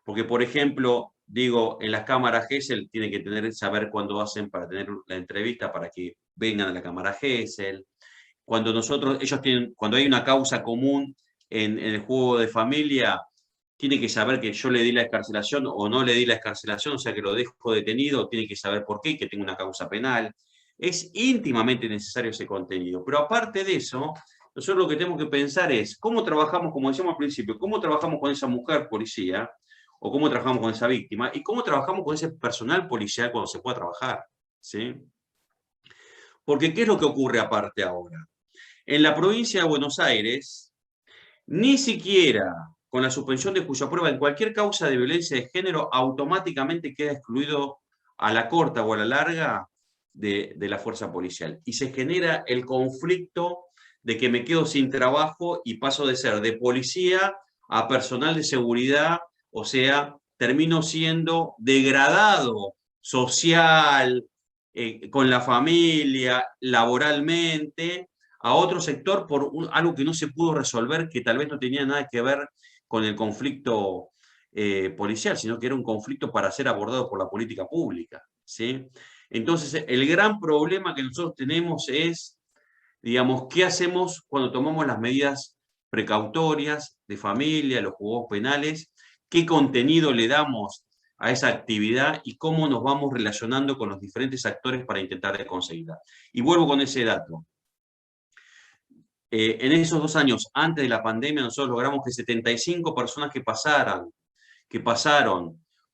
Porque, por ejemplo, digo, en las cámaras Gesell tienen que saber cuándo hacen para tener la entrevista, para que vengan a la cámara Gesell. Cuando cuando hay una causa común en el juego de familia, tiene que saber que yo le di la excarcelación o no le di la excarcelación, o sea que lo dejo detenido, tiene que saber por qué y que tengo una causa penal. Es íntimamente necesario ese contenido. Pero aparte de eso, nosotros lo que tenemos que pensar es cómo trabajamos, como decíamos al principio, cómo trabajamos con esa mujer policía, o cómo trabajamos con esa víctima, y cómo trabajamos con ese personal policial cuando se pueda trabajar, ¿sí? Porque ¿qué es lo que ocurre aparte ahora? En la provincia de Buenos Aires, ni siquiera con la suspensión de juicio a prueba en cualquier causa de violencia de género, automáticamente queda excluido a la corta o a la larga de la fuerza policial. Y se genera el conflicto de que me quedo sin trabajo y paso de ser de policía a personal de seguridad, o sea, termino siendo degradado social, con la familia, laboralmente, a otro sector por algo que no se pudo resolver, que tal vez no tenía nada que ver con el conflicto policial, sino que era un conflicto para ser abordado por la política pública, ¿sí? Entonces, el gran problema que nosotros tenemos es, digamos, ¿qué hacemos cuando tomamos las medidas precautorias de familia, los juzgados penales? ¿Qué contenido le damos a esa actividad y cómo nos vamos relacionando con los diferentes actores para intentar conseguirla? Y vuelvo con ese dato. En esos 2 años antes de la pandemia, nosotros logramos que 75 personas que pasaron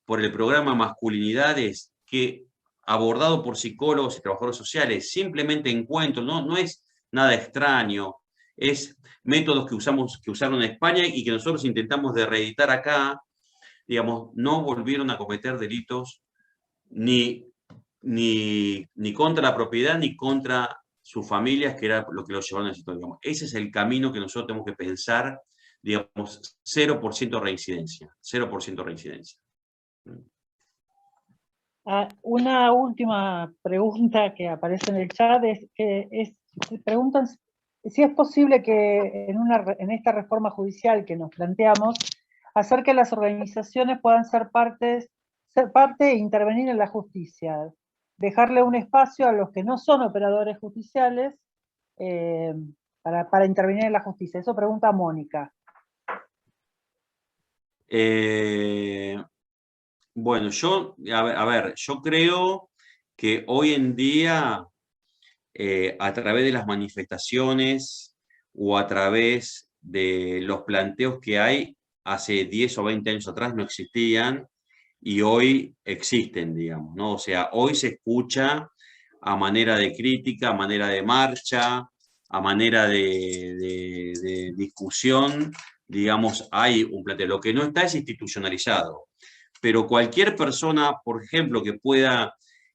por el programa Masculinidades, que abordado por psicólogos y trabajadores sociales, simplemente encuentros, no es nada extraño, es métodos que usaron en España y que nosotros intentamos de reeditar acá, digamos, no volvieron a cometer delitos ni contra la propiedad ni contra sus familias, que era lo que los llevaron a esa situación. Ese es el camino que nosotros tenemos que pensar, digamos, 0% reincidencia, 0% reincidencia. Una última pregunta que aparece en el chat preguntan si es posible que en esta reforma judicial que nos planteamos, hacer que las organizaciones puedan ser parte e intervenir en la justicia, dejarle un espacio a los que no son operadores judiciales para intervenir en la justicia. Eso pregunta Mónica. Bueno, yo creo que hoy en día, a través de las manifestaciones o a través de los planteos que hay, hace 10 o 20 años atrás no existían y hoy existen, digamos, ¿no? O sea, hoy se escucha a manera de crítica, a manera de marcha, a manera de discusión, digamos, hay un planteo. Lo que no está es institucionalizado. Pero cualquier persona, por ejemplo,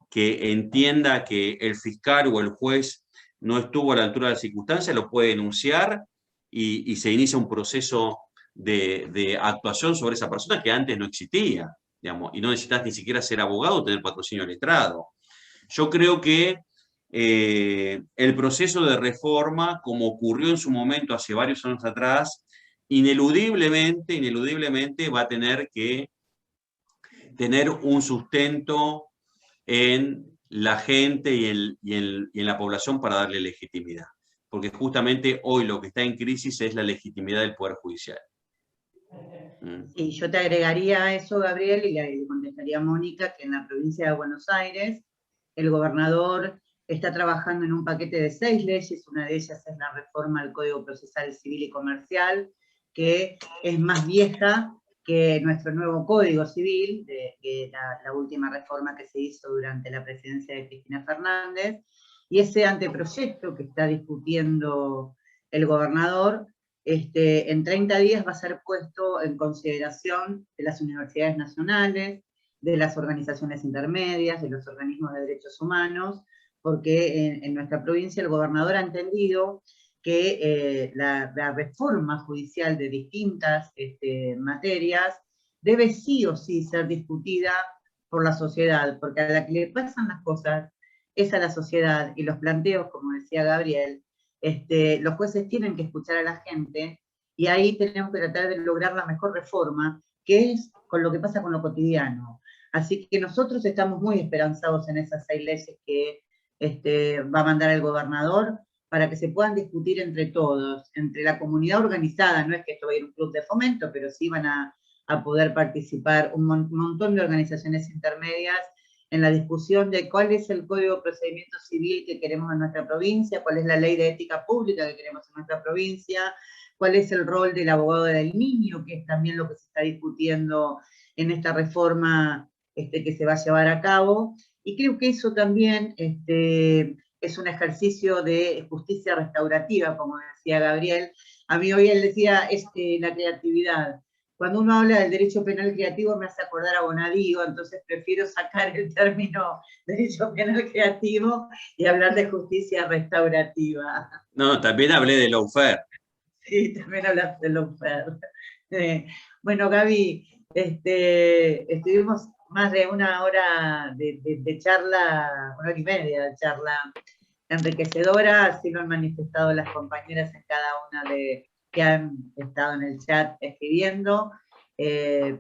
que entienda que el fiscal o el juez no estuvo a la altura de las circunstancias, lo puede denunciar y se inicia un proceso de actuación sobre esa persona que antes no existía, digamos, y no necesitas ni siquiera ser abogado o tener patrocinio letrado. Yo creo que el proceso de reforma, como ocurrió en su momento hace varios años atrás, ineludiblemente va a tener que tener un sustento en la gente y en la población para darle legitimidad. Porque justamente hoy lo que está en crisis es la legitimidad del Poder Judicial. Sí, yo te agregaría a eso, Gabriel, y le contestaría a Mónica, que en la provincia de Buenos Aires el gobernador está trabajando en un paquete de 6 leyes, una de ellas es la reforma al Código Procesal Civil y Comercial, que es más vieja que nuestro nuevo Código Civil, que la última reforma que se hizo durante la presidencia de Cristina Fernández, y ese anteproyecto que está discutiendo el gobernador, en 30 días va a ser puesto en consideración de las universidades nacionales, de las organizaciones intermedias, de los organismos de derechos humanos, porque en nuestra provincia el gobernador ha entendido que la reforma judicial de distintas materias debe sí o sí ser discutida por la sociedad, porque a la que le pasan las cosas es a la sociedad, y los planteos, como decía Gabriel, los jueces tienen que escuchar a la gente, y ahí tenemos que tratar de lograr la mejor reforma, que es con lo que pasa con lo cotidiano. Así que nosotros estamos muy esperanzados en esas 6 leyes que va a mandar el gobernador, para que se puedan discutir entre todos, entre la comunidad organizada. No es que esto va a ir un club de fomento, pero sí van a poder participar un montón de organizaciones intermedias en la discusión de cuál es el Código de Procedimiento Civil que queremos en nuestra provincia, cuál es la ley de ética pública que queremos en nuestra provincia, cuál es el rol del abogado del niño, que es también lo que se está discutiendo en esta reforma que se va a llevar a cabo. Y creo que eso también es un ejercicio de justicia restaurativa, como decía Gabriel. A mí hoy él decía la creatividad. Cuando uno habla del derecho penal creativo me hace acordar a Bonadío, entonces prefiero sacar el término derecho penal creativo y hablar de justicia restaurativa. No, también hablé de lawfare. Sí, también hablaste de lawfare. Bueno, Gaby, estuvimos más de 1 hora de charla, 1 hora y media de charla enriquecedora, así lo han manifestado las compañeras en cada una que han estado en el chat escribiendo.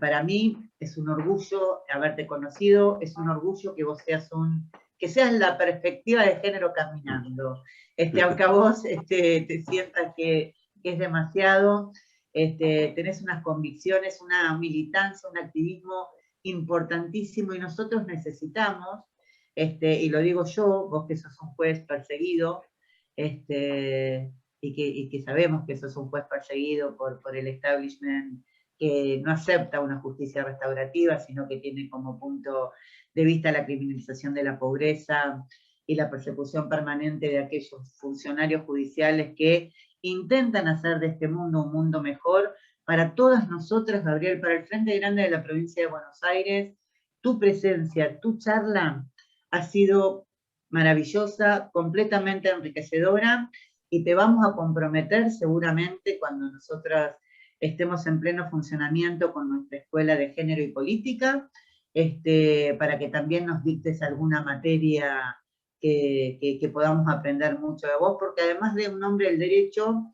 Para mí es un orgullo haberte conocido, es un orgullo que vos seas que seas la perspectiva de género caminando. Aunque a vos te sientas que es demasiado, tenés unas convicciones, una militancia, un activismo importantísimo, y nosotros necesitamos, y lo digo yo, vos que sos un juez perseguido, y que sabemos que sos un juez perseguido por el establishment que no acepta una justicia restaurativa, sino que tiene como punto de vista la criminalización de la pobreza y la persecución permanente de aquellos funcionarios judiciales que intentan hacer de este mundo un mundo mejor para todas nosotras, Gabriel, para el Frente Grande de la provincia de Buenos Aires. Tu presencia, tu charla ha sido maravillosa, completamente enriquecedora, y te vamos a comprometer seguramente cuando nosotras estemos en pleno funcionamiento con nuestra Escuela de Género y Política, para que también nos dictes alguna materia que podamos aprender mucho de vos, porque además de un hombre del derecho,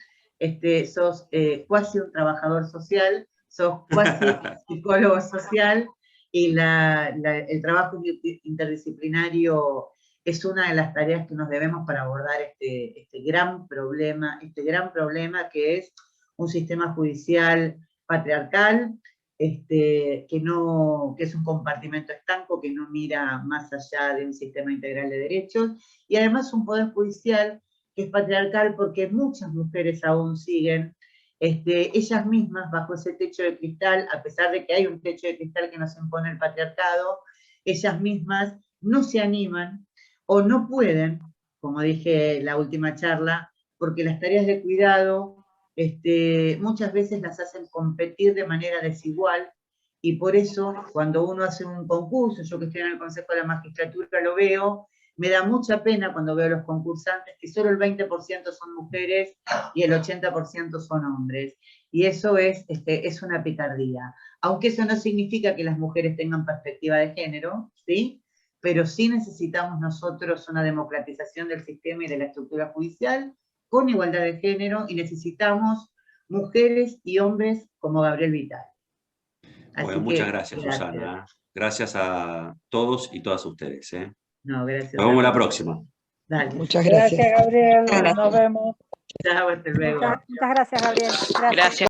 sos cuasi un trabajador social, sos cuasi psicólogo social, y el trabajo interdisciplinario es una de las tareas que nos debemos para abordar este gran problema que es un sistema judicial patriarcal, que es un compartimento estanco que no mira más allá de un sistema integral de derechos, y además un poder judicial que es patriarcal porque muchas mujeres aún siguen ellas mismas bajo ese techo de cristal, a pesar de que hay un techo de cristal que nos impone el patriarcado, ellas mismas no se animan o no pueden, como dije en la última charla, porque las tareas de cuidado muchas veces las hacen competir de manera desigual, y por eso cuando uno hace un concurso, yo que estoy en el Consejo de la Magistratura lo veo, me da mucha pena cuando veo a los concursantes que solo el 20% son mujeres y el 80% son hombres. Y eso es una picardía. Aunque eso no significa que las mujeres tengan perspectiva de género, ¿sí? Pero sí necesitamos nosotros una democratización del sistema y de la estructura judicial con igualdad de género, y necesitamos mujeres y hombres como Gabriel Vital. Bueno, muchas gracias, Susana. Gracias a todos y todas ustedes. No, gracias. Nos vemos la próxima. Dale. Muchas gracias. Gracias, Gabriel. Nos vemos. Chao, hasta luego. Muchas gracias, Gabriel. Gracias.